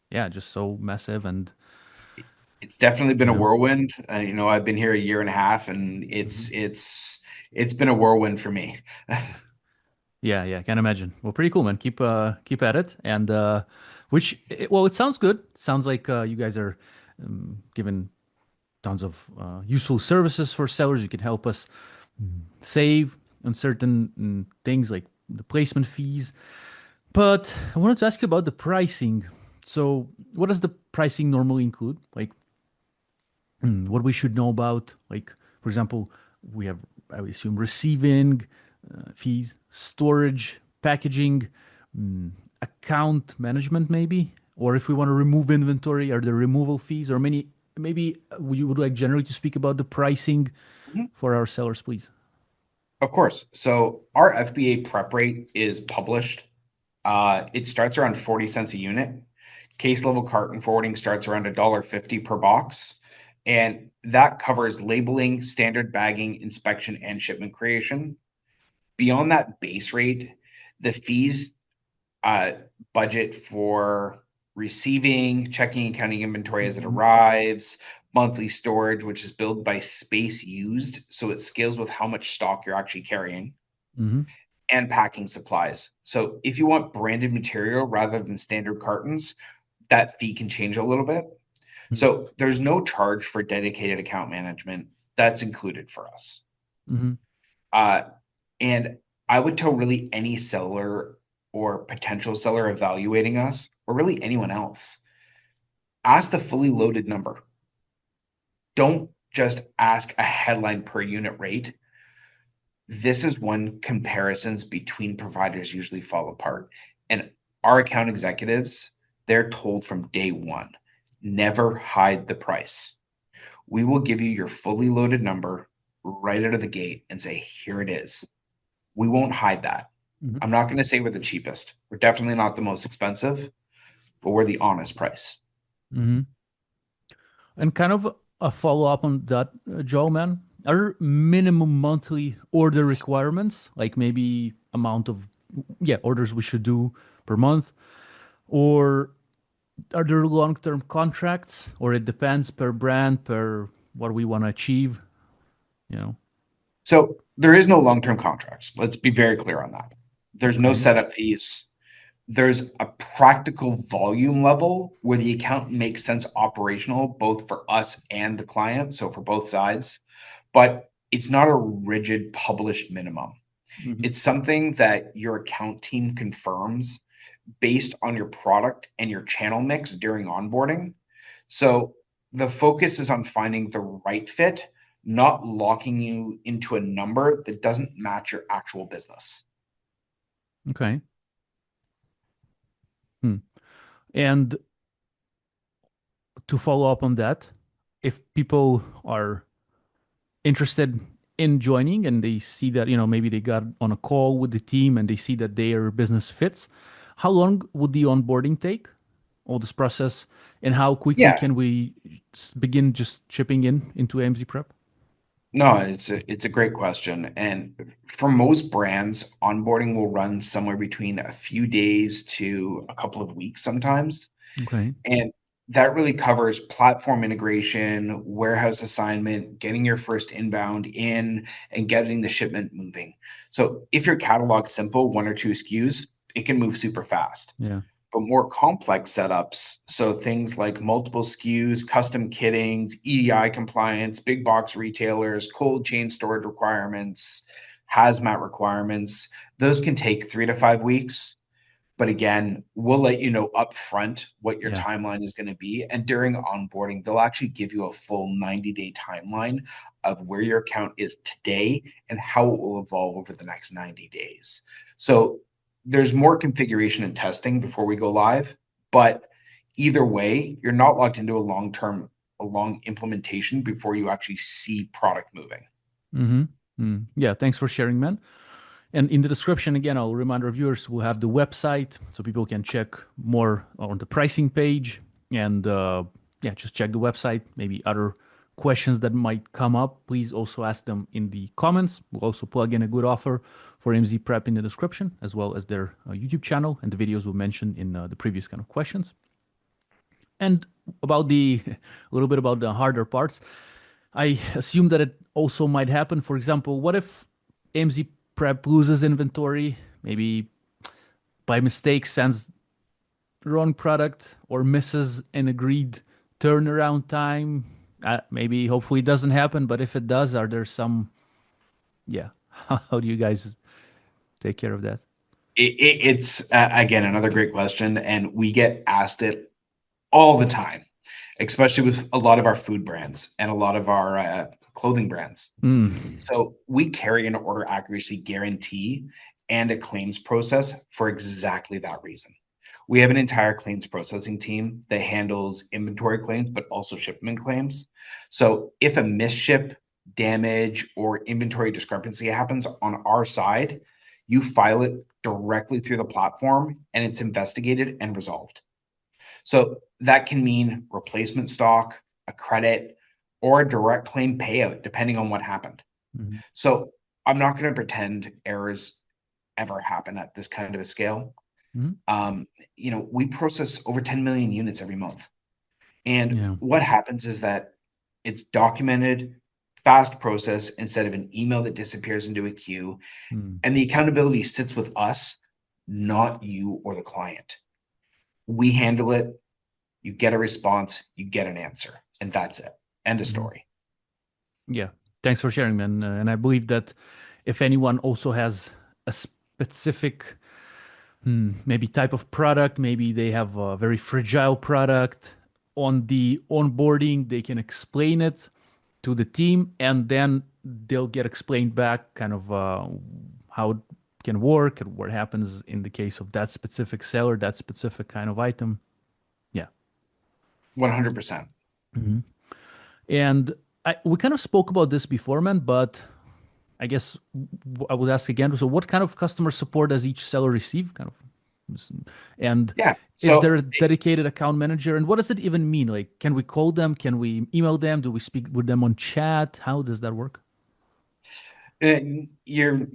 S1: yeah, just so massive, and
S2: It's definitely been
S1: you
S2: a
S1: know,
S2: whirlwind. I've been here a year and a half and
S1: mhm.
S2: it's been a whirlwind for me.
S1: Yeah, yeah, can imagine. Well, pretty cool, man. Keep at it. And well, it sounds good. Sounds like you guys are giving tons of useful services for sellers. You can help us save on certain things like the placement fees. But I wanted to ask you about the pricing. So, what does the pricing normally include? Like, what we should know about, like, for example, we have, I would assume, receiving fees, storage, packaging, account management, maybe, or if we want to remove inventory, are there removal fees, or many? Maybe you would like generally to speak about the pricing
S2: Mhm.
S1: for our sellers, please.
S2: Of course. So our FBA prep rate is published. It starts around 40 cents a unit. Case level carton forwarding starts around $1.50 per box. And that covers labeling, standard bagging, inspection, and shipment creation. Beyond that base rate, the fees uh, budget for receiving, checking and counting inventory as it
S1: Hmm.
S2: arrives, monthly storage, which is billed by space used. So it scales with how much stock you're actually carrying,
S1: Hmm.
S2: and packing supplies. So if you want branded material rather than standard cartons, that fee can change a little bit. So there's no charge for dedicated account management. That's included for us.
S1: Hmm.
S2: Uh, and I would tell really any seller or potential seller evaluating us, or really anyone else, ask the fully loaded number. Don't just ask a headline per unit rate. This is when comparisons between providers usually fall apart. And our account executives, they're told from day one, never hide the price. We will give you your fully loaded number right out of the gate and say, here it is. We won't hide that.
S1: Hmm.
S2: I'm not going to say we're the cheapest. We're definitely not the most expensive, but we're the honest price.
S1: Hmm. And kind of a follow up on that, Joe, man. Are there minimum monthly order requirements, like maybe amount of orders we should do per month, or are there long term contracts, or it depends per brand, per what we want to achieve? You know.
S2: So there is no long term contracts. Let's be very clear on that. There's no
S1: Okay.
S2: setup fees. There's a practical volume level where the account makes sense operational, both for us and the client. So for both sides, but it's not a rigid published minimum.
S1: Hmm.
S2: It's something that your account team confirms based on your product and your channel mix during onboarding. So the focus is on finding the right fit, not locking you into a number that doesn't match your actual business.
S1: Okay. Hmm. And to follow up on that, if people are interested in joining and they see that, maybe they got on a call with the team and they see that their business fits, how long would the onboarding take, all this process, and how quickly
S2: Yeah,
S1: can we begin just shipping into AMZ Prep?
S2: no, it's a great question. And for most brands, onboarding will run somewhere between a few days to a couple of weeks sometimes.
S1: Okay.
S2: And that really covers platform integration, warehouse assignment, getting your first inbound in, and getting the shipment moving. So if your catalog's simple, one or two SKUs, it can move super fast.
S1: Yeah.
S2: But more complex setups, so things like multiple SKUs, custom kittings, EDI compliance, big box retailers, cold chain storage requirements, hazmat requirements, those can take 3 to 5 weeks. But again, we'll let you know upfront what your
S1: Yeah.
S2: timeline is going to be. And during onboarding, they'll actually give you a full 90-day timeline of where your account is today and how it will evolve over the next 90 days. So there's more configuration and testing before we go live. But either way, you're not locked into a long implementation before you actually see product moving.
S1: Mm-hmm. Yeah. Thanks for sharing, man. And in the description, again, I'll remind our viewers we'll have the website so people can check more on the pricing page. And just check the website. Maybe other questions that might come up, please also ask them in the comments. We'll also plug in a good offer for MZ Prep in the description, as well as their YouTube channel and the videos we mentioned in the previous kind of questions. And about a little bit about the harder parts, I assume that it also might happen. For example, what if AMZ Prep loses inventory maybe by mistake sends wrong product or misses an agreed turnaround time? Maybe hopefully it doesn't happen, but if it does, are there some, yeah, how do you guys take care of that?
S2: It's again another great question, and we get asked it all the time, especially with a lot of our food brands and a lot of our clothing brands.
S1: Mm.
S2: So we carry an order accuracy guarantee and a claims process for exactly that reason. We have an entire claims processing team that handles inventory claims, but also shipment claims. So if a misship, damage, or inventory discrepancy happens on our side, you file it directly through the platform and it's investigated and resolved. So that can mean replacement stock, a credit, or a direct claim payout, depending on what happened.
S1: Mhm.
S2: So I'm not going to pretend errors ever happen at this kind of a scale.
S1: Mhm.
S2: We process over 10 million units every month. And
S1: Yeah.
S2: what happens is that it's documented, fast process instead of an email that disappears into a queue.
S1: Mm.
S2: And the accountability sits with us, not you or the client. We handle it. You get a response, you get an answer, and that's it. End of
S1: Mhm.
S2: story.
S1: Yeah. Thanks for sharing, man. And I believe that if anyone also has a specific maybe type of product, maybe they have a very fragile product on the onboarding, they can explain it to the team and then they'll get explained back kind of how it can work and what happens in the case of that specific seller, that specific kind of item. Yeah.
S2: 100%.
S1: Mhm. And we kind of spoke about this before, man, but I guess I would ask again. So, what kind of customer support does each seller receive? Kind of, and
S2: Yeah.
S1: is there
S2: So
S1: a dedicated account manager? And what does it even mean? Like, can we call them? Can we email them? Do we speak with them on chat? How does that work?
S2: uh, you're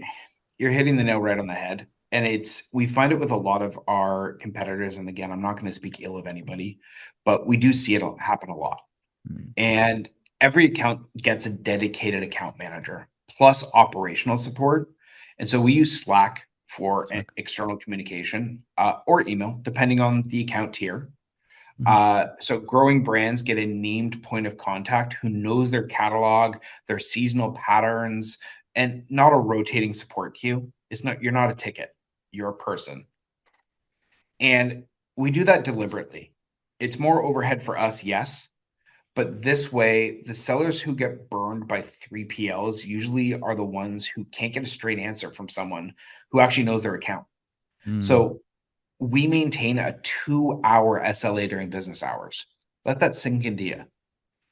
S2: you're hitting the nail right on the head. And we find it with a lot of our competitors. And again, I'm not going to speak ill of anybody, but we do see it happen a lot.
S1: Mm.
S2: And every account gets a dedicated account manager plus operational support. And so we use Slack for
S1: It's like,
S2: external communication or email, depending on the account tier.
S1: mhm.
S2: So growing brands get a named point of contact who knows their catalog, their seasonal patterns, and not a rotating support queue. You're not a ticket, you're a person. And we do that deliberately. It's more overhead for us, yes, but this way, the sellers who get burned by 3PLs usually are the ones who can't get a straight answer from someone who actually knows their account.
S1: Mm.
S2: So we maintain a 2-hour SLA during business hours. Let that sink into you.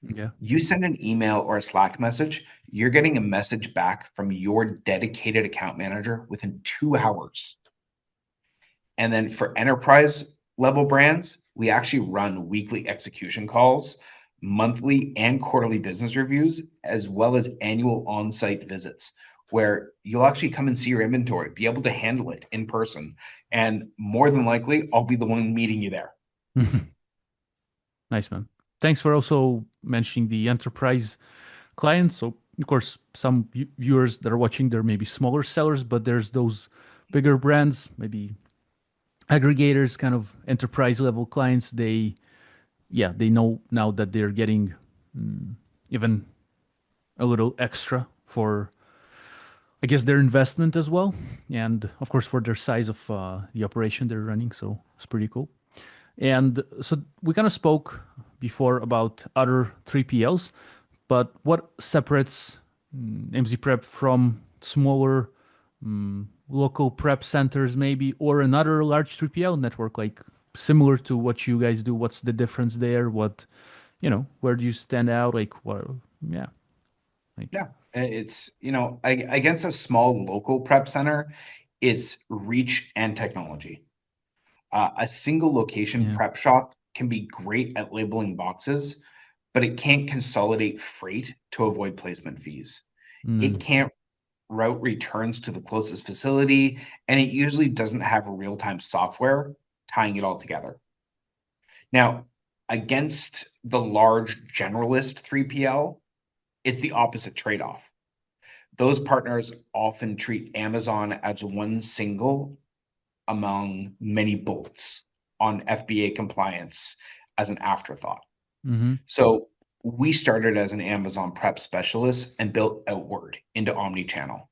S1: Yeah.
S2: You send an email or a Slack message, you're getting a message back from your dedicated account manager within 2 hours. And then for enterprise level brands, we actually run weekly execution calls, monthly and quarterly business reviews, as well as annual on site visits where you'll actually come and see your inventory, be able to handle it in person. And more than likely, I'll be the one meeting you there.
S1: Nice, man. Thanks for also mentioning the enterprise clients. So, of course, some viewers that are watching, there may be smaller sellers, but there's those bigger brands, maybe aggregators, kind of enterprise level clients. They know now that they're getting even a little extra for, I guess, their investment as well. And of course, for their size of the operation they're running. So it's pretty cool. And so we kind of spoke before about other 3PLs, but what separates MZ Prep from smaller local prep centers, maybe, or another large 3PL network, like similar to what you guys do? What's the difference there? Where do you stand out? Like, what? Yeah, like,
S2: Yeah. It's, against a small local prep center, it's reach and technology. A single location
S1: yeah.
S2: prep shop can be great at labeling boxes, but it can't consolidate freight to avoid placement fees. It
S1: Mm,
S2: can't route returns to the closest facility, and it usually doesn't have real-time software tying it all together. Now, against the large generalist 3PL, it's the opposite trade-off. Those partners often treat Amazon as one single among many bolts on FBA compliance as an afterthought.
S1: Mm-hmm.
S2: So we started as an Amazon Prep specialist and built outward into omni-channel.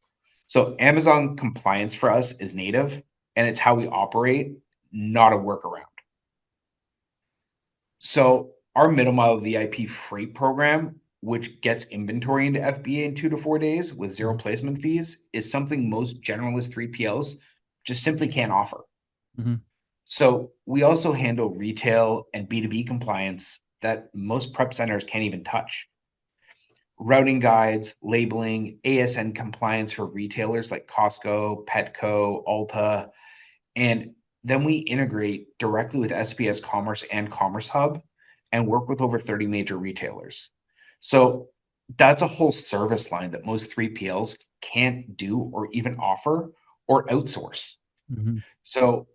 S2: So Amazon compliance for us is native, and it's how we operate, not a workaround. So our middle mile VIP freight program, which gets inventory into FBA in 2 to 4 days with zero placement fees, is something most generalist 3PLs just simply can't offer.
S1: Mm-hmm.
S2: So we also handle retail and B2B compliance that most prep centers can't even touch. Routing guides, labeling, ASN compliance for retailers like Costco, Petco, Ulta, and then we integrate directly with SPS Commerce and Commerce Hub and work with over 30 major retailers. So that's a whole service line that most 3PLs can't do or even offer or outsource.
S1: Mm-hmm.
S2: So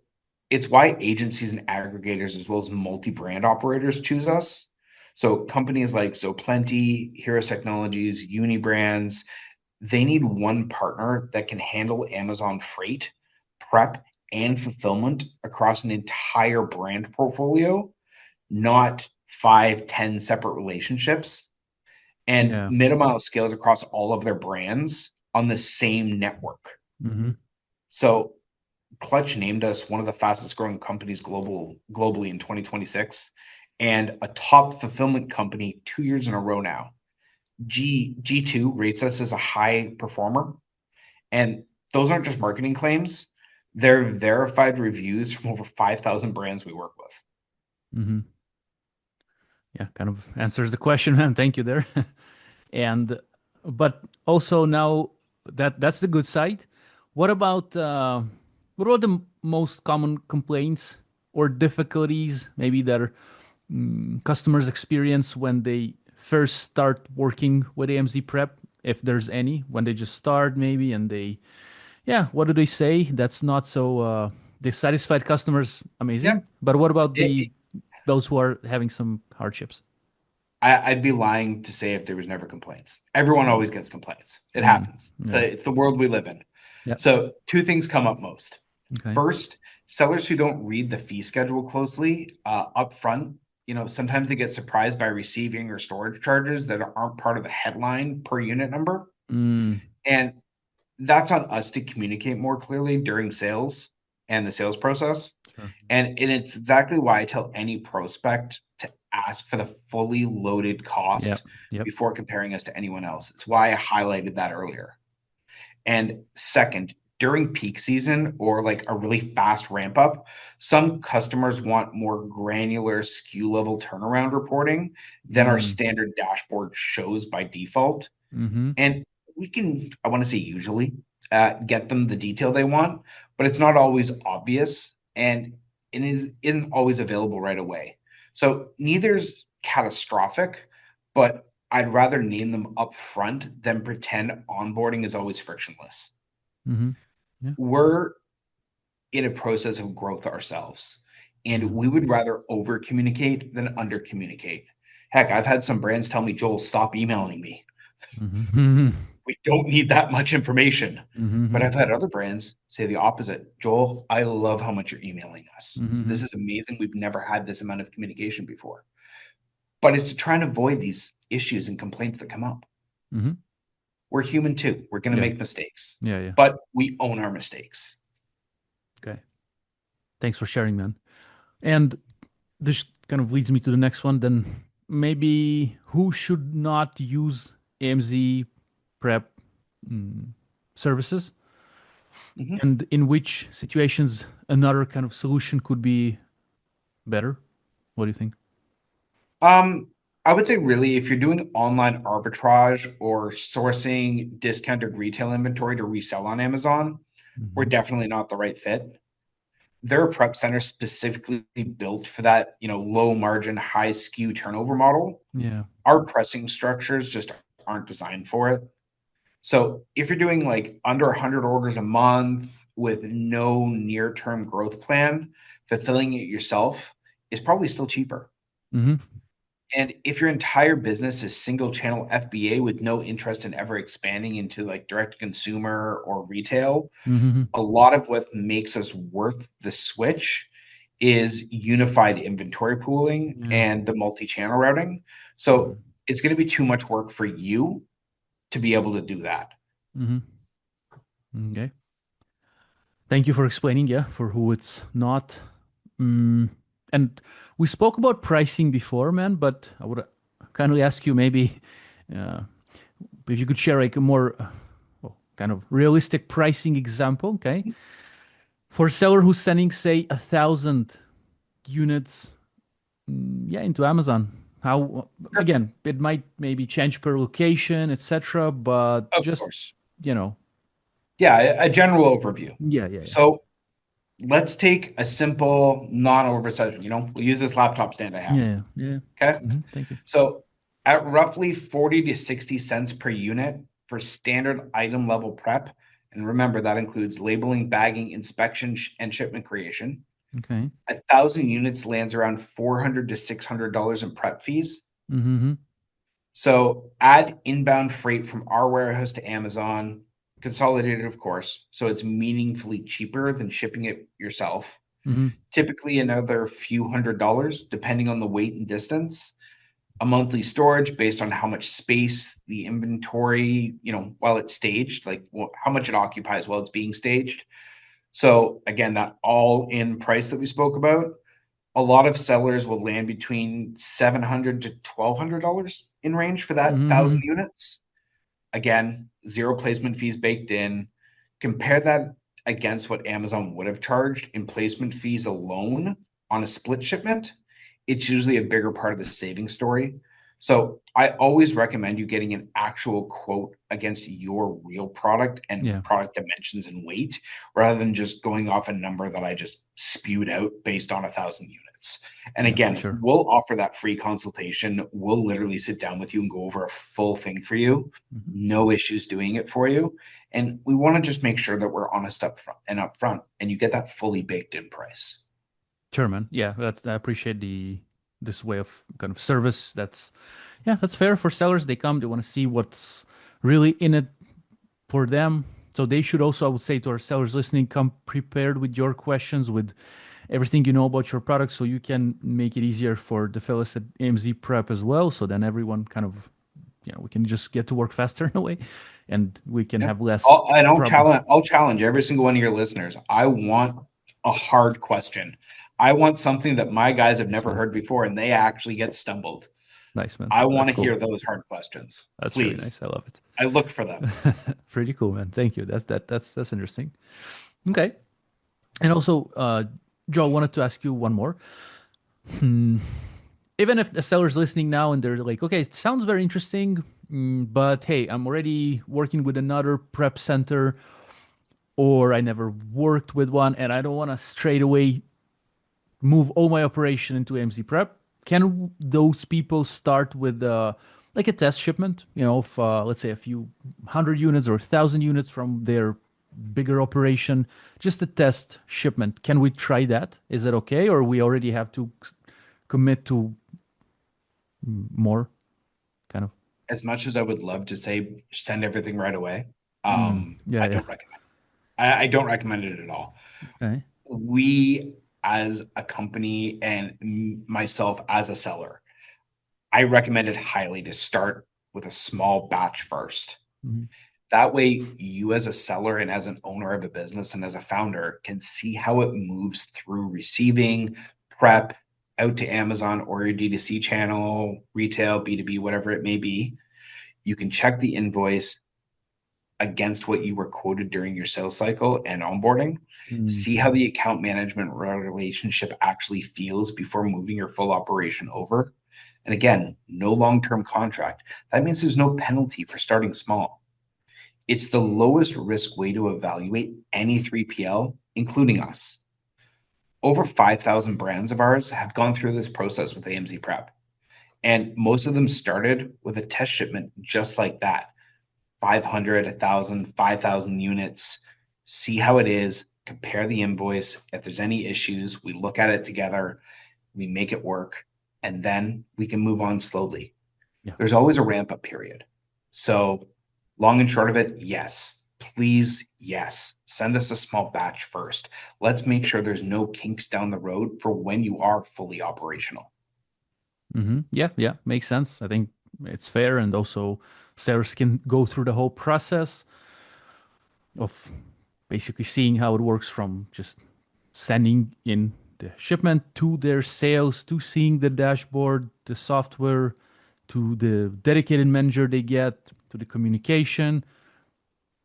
S2: it's why agencies and aggregators, as well as multi-brand operators, choose us. So companies like Plenty, Heroes Technologies, Unibrands, they need one partner that can handle Amazon freight, prep, and fulfillment across an entire brand portfolio, not 5, 10 separate relationships, and
S1: Yeah.
S2: minimize scales across all of their brands on the same network.
S1: Mm-hmm.
S2: So Clutch named us one of the fastest growing companies globally in 2026 and a top fulfillment company 2 years in a row now. G2 rates us as a high performer. And those aren't just marketing claims. They're verified reviews from over 5,000 brands we work with.
S1: Mm-hmm. Yeah, kind of answers the question, man. Thank you there. And but also now that's the good side. What about the most common complaints or difficulties maybe that customers experience when they first start working with AMZ Prep, if there's any, when they just start maybe and they, yeah, what do they say? That's not so dissatisfied customers, amazing.
S2: Yep.
S1: But what about
S2: It,
S1: those who are having some hardships?
S2: I'd be lying to say if there was never complaints. Everyone
S1: Mm,
S2: always gets complaints. It
S1: mm,
S2: happens.
S1: yeah.
S2: It's the world we live in.
S1: Yep.
S2: So two things come up most.
S1: Okay.
S2: First, sellers who don't read the fee schedule closely up front, sometimes they get surprised by receiving or storage charges that aren't part of the headline per unit number.
S1: Mm,
S2: And that's on us to communicate more clearly during sales and the sales process.
S1: sure.
S2: And it's exactly why I tell any prospect to ask for the fully loaded
S1: Yep.
S2: cost
S1: Yep.
S2: before comparing us to anyone else. It's why I highlighted that earlier. And second, during peak season or like a really fast ramp up, some customers want more granular SKU level turnaround reporting than our
S1: Mm,
S2: standard dashboard shows by default.
S1: mm-hmm.
S2: And we can, I want to say usually, get them the detail they want, but it's not always obvious and isn't always available right away. So neither's catastrophic, but I'd rather name them up front than pretend onboarding is always frictionless.
S1: Mm-hmm. Yeah.
S2: We're in a process of growth ourselves, and
S1: Mm-hmm.
S2: we would rather over communicate than under communicate. Heck, I've had some brands tell me, Joel, stop emailing me.
S1: Mm-hmm.
S2: We don't need that much information. But
S1: Mm-hmm.
S2: I've had other brands say the opposite. Joel, I love how much you're emailing us.
S1: Mm-hmm.
S2: This is amazing. We've never had this amount of communication before. But it's to try and avoid these issues and complaints that come up.
S1: Mm-hmm.
S2: We're human too. We're going to
S1: Yeah.
S2: make mistakes,
S1: Yeah. Yeah.
S2: but we own our mistakes.
S1: Okay. Thanks for sharing, man. And this kind of leads me to the next one. Then maybe who should not use AMZ Prep mm, services,
S2: Mhm.
S1: and in which situations another kind of solution could be better? What do you think?
S2: Um, I would say really if you're doing online arbitrage or sourcing discounted retail inventory to resell on Amazon, we're
S1: Mm-hmm.
S2: definitely not the right fit. There are prep centers specifically built for that, low margin, high SKU turnover model.
S1: Yeah.
S2: Our pricing structures just aren't designed for it. So if you're doing like under 100 orders a month with no near-term growth plan, fulfilling it yourself is probably still cheaper.
S1: Mm-hmm.
S2: And if your entire business is single channel FBA with no interest in ever expanding into like direct consumer or retail,
S1: Mm-hmm.
S2: a lot of what makes us worth the switch is unified inventory pooling
S1: Yeah.
S2: and the multi-channel routing. So it's going to be too much work for you to be able to do that.
S1: Mm-hmm. Okay. Thank you for explaining, yeah, for who it's not. Mm, and we spoke about pricing before, man, but I would kindly ask you maybe uh, if you could share like a more well, kind of realistic pricing example, okay? For a seller who's sending, say, 1,000 units, yeah, into Amazon. How,
S2: Sure.
S1: again, it might maybe change per location, etc., but
S2: Of
S1: just,
S2: course.
S1: you know,
S2: Yeah, a general overview.
S1: yeah, yeah, yeah.
S2: So let's take a simple non-oversized, we'll use this laptop stand I have.
S1: Yeah, yeah.
S2: Okay.
S1: Thank you.
S2: So at roughly 40 to 60 cents per unit for standard item level prep, and remember that includes labeling, bagging, inspection, and shipment creation.
S1: Okay.
S2: 1,000 units lands around $400 to $600 in prep fees.
S1: Mm-hmm.
S2: So add inbound freight from our warehouse to Amazon, consolidated, of course. So it's meaningfully cheaper than shipping it yourself.
S1: Mm-hmm.
S2: Typically another few $100s, depending on the weight and distance. A monthly storage based on how much space the inventory, while it's staged, like how much it occupies while it's being staged. So again, that all in price that we spoke about, a lot of sellers will land between $700 to $1,200 in range for that
S1: Mm-hmm.
S2: 1,000 units. Again, zero placement fees baked in. Compare that against what Amazon would have charged in placement fees alone on a split shipment. It's usually a bigger part of the saving story. So I always recommend you getting an actual quote against your real product and
S1: Yeah.
S2: product dimensions and weight, rather than just going off a number that I just spewed out based on 1,000 units. And
S1: Yeah, for
S2: again,
S1: sure.
S2: we'll offer that free consultation. We'll literally sit down with you and go over a full thing for you.
S1: Mm-hmm.
S2: No issues doing it for you. And we want to just make sure that we're honest upfront, and you get that fully baked in price.
S1: Sure, man. Yeah, I appreciate this way of kind of service. That's fair for sellers. They come, they want to see what's really in it for them. So they should also, I would say to our sellers listening, come prepared with your questions, with everything you know about your product, so you can make it easier for the fellas at AMZ Prep as well. So then everyone kind of, we can just get to work faster in a way, and we can
S2: Yeah.
S1: have less problems.
S2: I'll challenge every single one of your listeners. I want a hard question. I want something that my guys have
S1: Nice,
S2: never
S1: man.
S2: heard before and they actually get stumbled.
S1: Nice, man.
S2: I want
S1: That's
S2: to hear
S1: cool.
S2: those hard questions.
S1: That's really
S2: Please.
S1: nice. I love it.
S2: I look for them.
S1: Pretty cool, man. Thank you. That's interesting. Okay. And also, Joe, I wanted to ask you one more. Even if the seller's listening now and they're like, okay, it sounds very interesting, but hey, I'm already working with another prep center, or I never worked with one, and I don't want to straight away move all my operation into AMZ Prep. Can those people start with like a test shipment, of let's say a few 100 units or 1,000 units from their bigger operation, just a test shipment? Can we try that? Is that okay, or we already have to commit to more, kind of?
S2: As much as I would love to say send everything right away,
S1: Yeah,
S2: I
S1: yeah.
S2: don't recommend I don't recommend it at all.
S1: Okay.
S2: We as a company and myself as a seller, I recommend it highly to start with a small batch first.
S1: Mhm.
S2: That way, you as a seller and as an owner of a business and as a founder can see how it moves through receiving, prep, out to Amazon or your D2C channel, retail, B2B, whatever it may be. You can check the invoice against what you were quoted during your sales cycle and onboarding.
S1: Mm.
S2: See how the account management relationship actually feels before moving your full operation over. And again, no long term contract. That means there's no penalty for starting small. It's the lowest risk way to evaluate any 3PL, including us. Over 5,000 brands of ours have gone through this process with AMZ Prep. And most of them started with a test shipment just like that. 500, 1,000, 5,000 units, see how it is, compare the invoice. If there's any issues, we look at it together, we make it work. and then we can move on slowly.
S1: Yeah.
S2: There's always a ramp up period. So long and short of it, yes, please, yes, send us a small batch first. Let's make sure there's no kinks down the road for when you are fully operational.
S1: Yeah, yeah, makes sense. I think it's fair, and also sellers can go through the whole process of basically seeing how it works from just sending in the shipment to their sales, to seeing the dashboard, the software, to the dedicated manager they get, to the communication.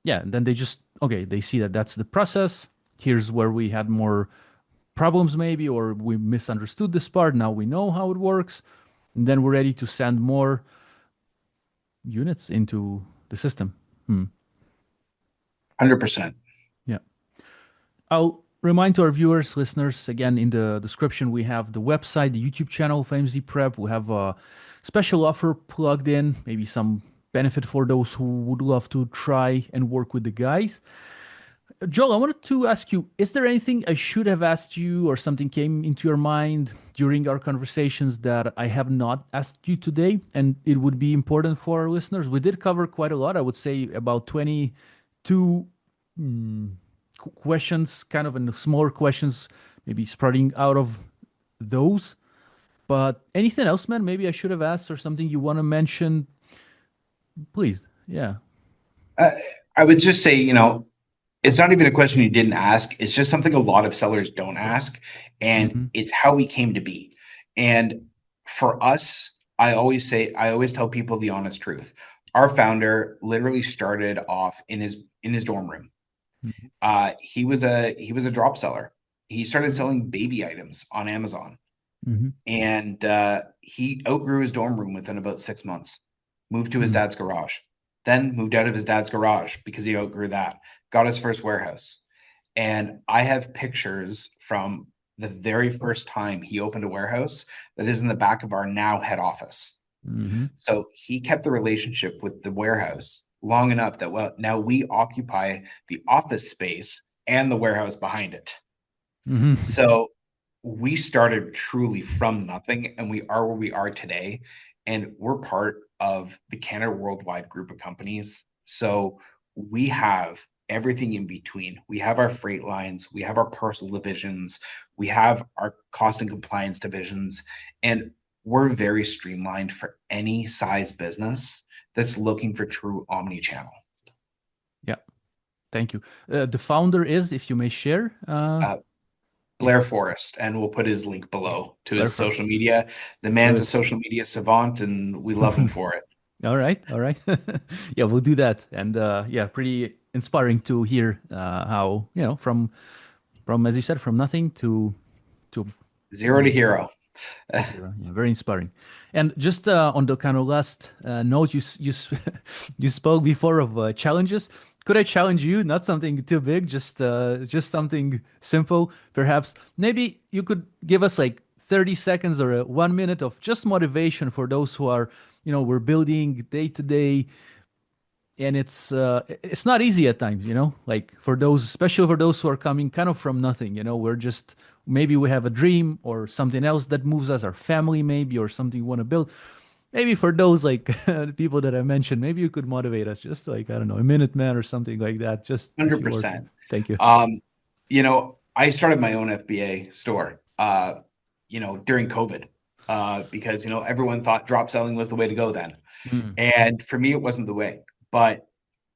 S1: Yeah, and then they just, okay, they see that that's the process. Here's where we had more problems maybe, or we misunderstood this part. Now we know how it works. And then we're ready to send more units into the system.
S2: 100%.
S1: Yeah. I'll remind to our viewers, listeners, again, in the description, we have the website, the YouTube channel of AMZ Prep. We have a special offer plugged in, maybe some benefit for those who would love to try and work with the guys. Joel, I wanted to ask you, is there anything I should have asked you or something came into your mind during our conversations that I have not asked you today? And it would be important for our listeners. We did cover quite a lot. I would say about 22 questions, kind of in smaller questions, maybe spreading out of those. But anything else, man, maybe I should have asked or something you want to mention? Please. Yeah.
S2: I would just say, it's not even a question you didn't ask. It's just something a lot of sellers don't ask. And it's how we came to be. And for us, I always tell people the honest truth. Our founder literally started off in his dorm room. He was a drop seller. He started selling baby items on Amazon. And he outgrew his dorm room within about 6 months, moved to his dad's garage, then moved out of his dad's garage because he outgrew that, got his first warehouse. And I have pictures from the very first time he opened a warehouse that is in the back of our now head office. So he kept the relationship with the warehouse long enough that now we occupy the office space and the warehouse behind it. So we started truly from nothing, and we are where we are today. And we're part of the Canada Worldwide group of companies. So we have everything in between. We have our freight lines, we have our parcel divisions, we have our cost and compliance divisions, and we're very streamlined for any size business that's looking for true omni-channel.
S1: Yeah. Thank you. The founder is, if you may share,
S2: Blair Forrest, and we'll put his link below to
S1: Blair
S2: his
S1: Forrest.
S2: social media. The man's a social media savant, and we love him for it.
S1: All right. Yeah, we'll do that. And yeah, pretty inspiring to hear how, from as you said, from nothing to
S2: Zero to hero.
S1: zero. Yeah, very inspiring. And just on the kind of last note, you spoke before of challenges. Could I challenge you? Not something too big, just something simple, perhaps. Maybe you could give us like 30 seconds or 1 minute of just motivation for those who are, we're building day to day, and it's not easy at times, like for those, especially for those who are coming kind of from nothing, we're just, maybe we have a dream or something else that moves us, our family maybe, or something we want to build. Maybe for those like people that I mentioned, maybe you could motivate us, just like, I don't know, a minute man or something like that. Just
S2: 100%.
S1: Thank you.
S2: I started my own FBA store, during COVID, because, everyone thought drop selling was the way to go then. And for me, it wasn't the way, but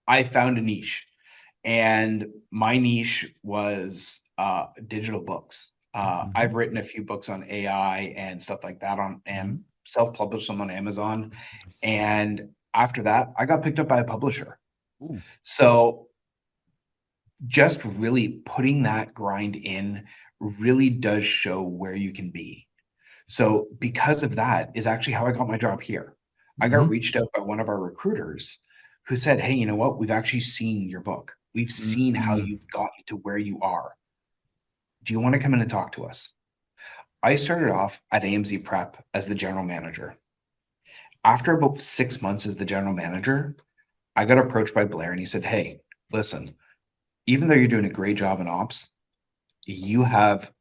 S2: I found a niche, and my niche was digital books. I've written a few books on AI and stuff like that and self-published them on Amazon. And after that, I got picked up by a publisher.
S1: Ooh.
S2: So just really putting that grind in really does show where you can be. So because of that is actually how I got my job here. I got reached out by one of our recruiters who said, hey, you know what? We've actually seen your book. We've seen how you've gotten to where you are. Do you want to come in and talk to us? I started off at AMZ Prep as the general manager. After about 6 months as the general manager, I got approached by Blair, and he said, hey, listen, even though you're doing a great job in ops, you have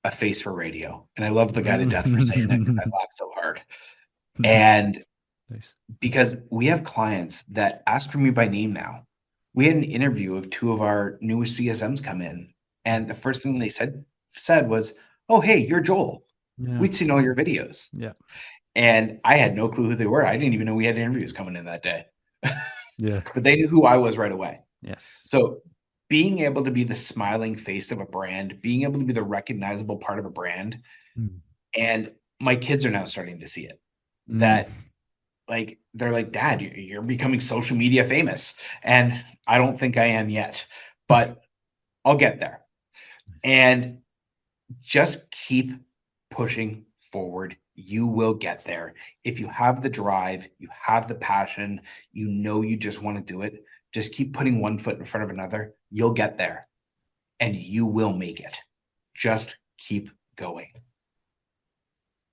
S2: a face for radio. And I love the guy to death for saying that because I
S1: Mm.
S2: laugh so hard. And
S1: Nice.
S2: because we have clients that ask for me by name now. We had an interview of two of our newest CSMs come in, and the first thing they said was, "Oh, hey, you're Joel.
S1: Yeah.
S2: We'd seen all your videos."
S1: Yeah.
S2: And I had no clue who they were. I didn't even know we had interviews coming in that day.
S1: Yeah.
S2: But they knew who I was right away.
S1: Yes.
S2: So being able to be the smiling face of a brand, being able to be the recognizable part of a brand,
S1: Mm.
S2: and my kids are now starting to see it.
S1: Mm.
S2: That like they're like, Dad, you're becoming social media famous. And I don't think I am yet, but I'll get there. And just keep pushing forward. You will get there. If you have the drive, you have the passion, you know you just want to do it, just keep putting one foot in front of another. You'll get there and you will make it. Just keep going.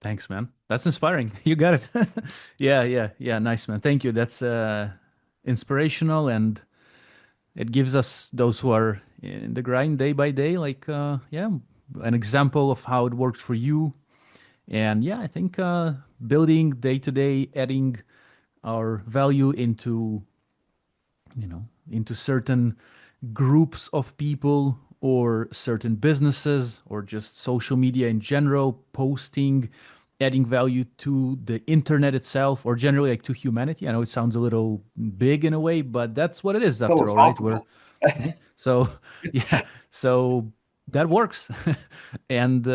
S1: Thanks, man. That's inspiring. You got it. Yeah, yeah, yeah. Nice, man. Thank you. That's inspirational, and it gives us those who are in the grind day by day, like yeah, an example of how it worked for you. And yeah, I think building day to day, adding our value into into certain groups of people or certain businesses or just social media in general, posting, adding value to the internet itself or generally like to humanity. I know it sounds a little big in a way, but that's what it is after all, right? We're
S2: Philosophical.
S1: so yeah, so that works. And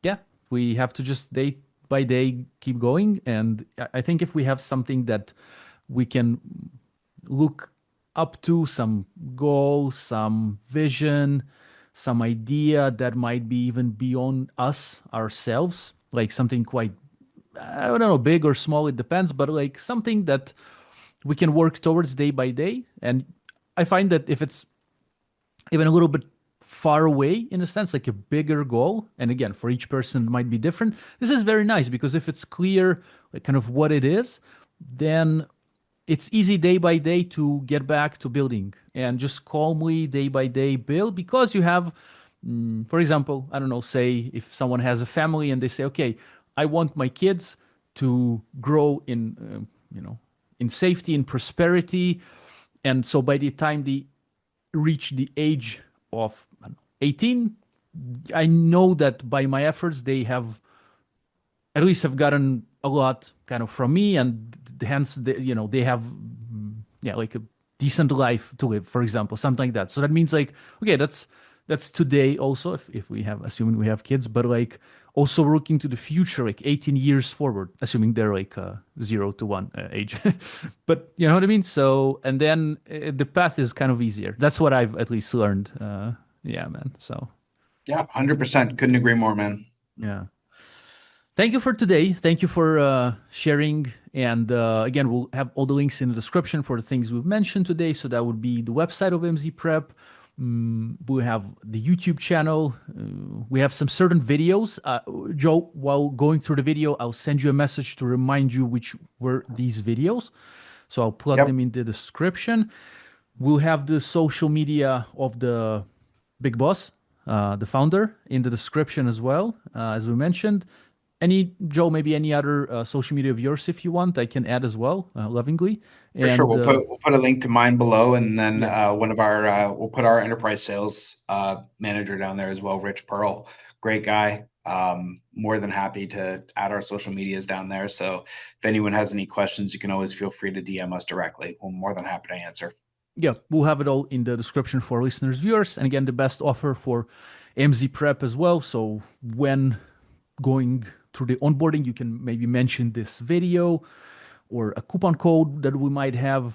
S1: yeah, we have to just day by day keep going. And I think if we have something that we can look up to, some goal, some vision, some idea that might be even beyond us ourselves, like something quite, I don't know, big or small, it depends, but like something that we can work towards day by day. And I find that if it's even a little bit far away in a sense, like a bigger goal, and again, for each person it might be different, this is very nice because if it's clear, like kind of what it is, then it's easy day by day to get back to building and just calmly day by day build because you have, for example, I don't know, say if someone has a family and they say, okay, I want my kids to grow in, in safety and prosperity. And so by the time they reach the age of I don't know, 18, I know that by my efforts, they have at least have gotten a lot kind of from me, and hence they have yeah, like a decent life to live, for example, something like that. So that means like, okay, that's today also, if we have, assuming we have kids, but like also looking to the future, like 18 years forward, assuming they're like 0 to 1 age. But you know what I mean? So and then the path is kind of easier. That's what I've at least learned. Yeah, man. So
S2: Yeah, 100%. Couldn't agree more, man.
S1: yeah. Thank you for today. Thank you for sharing. And again, we'll have all the links in the description for the things we've mentioned today. So that would be the website of AMZ Prep. We have the YouTube channel. We have some certain videos. Joe, while going through the video, I'll send you a message to remind you which were these videos. So I'll plug
S2: Yep,
S1: them in the description. We'll have the social media of the big boss, the founder, in the description as well, as we mentioned. Any Joe, maybe any other social media of yours if you want, I can add as well, lovingly.
S2: for sure.
S1: And
S2: We'll put a link to mine below, and then
S1: yeah,
S2: one of our we'll put our enterprise sales manager down there as well, Rich Pearl. Great guy. More than happy to add our social medias down there. So if anyone has any questions, you can always feel free to DM us directly. We're more than happy to answer.
S1: yeah, we'll have it all in the description for listeners, viewers. And again, the best offer for MZ Prep as well. So when going through the onboarding, you can maybe mention this video or a coupon code that we might have.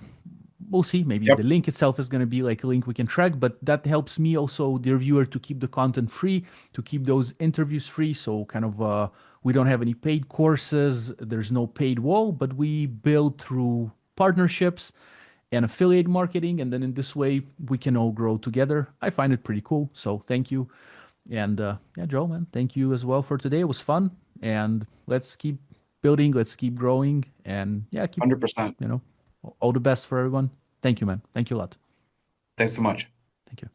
S1: We'll see. Maybe
S2: Yep,
S1: the link itself is going to be like a link we can track, but that helps me also, the reviewer, to keep the content free, to keep those interviews free. So kind of we don't have any paid courses. There's no paid wall, but we build through partnerships and affiliate marketing. And then in this way, we can all grow together. I find it pretty cool. So thank you. And yeah, Joe, man, thank you as well for today. It was fun. And let's keep building, let's keep growing. And yeah, keep,
S2: 100%.
S1: all the best for everyone. Thank you, man. Thank you a lot.
S2: Thanks so much.
S1: Thank you.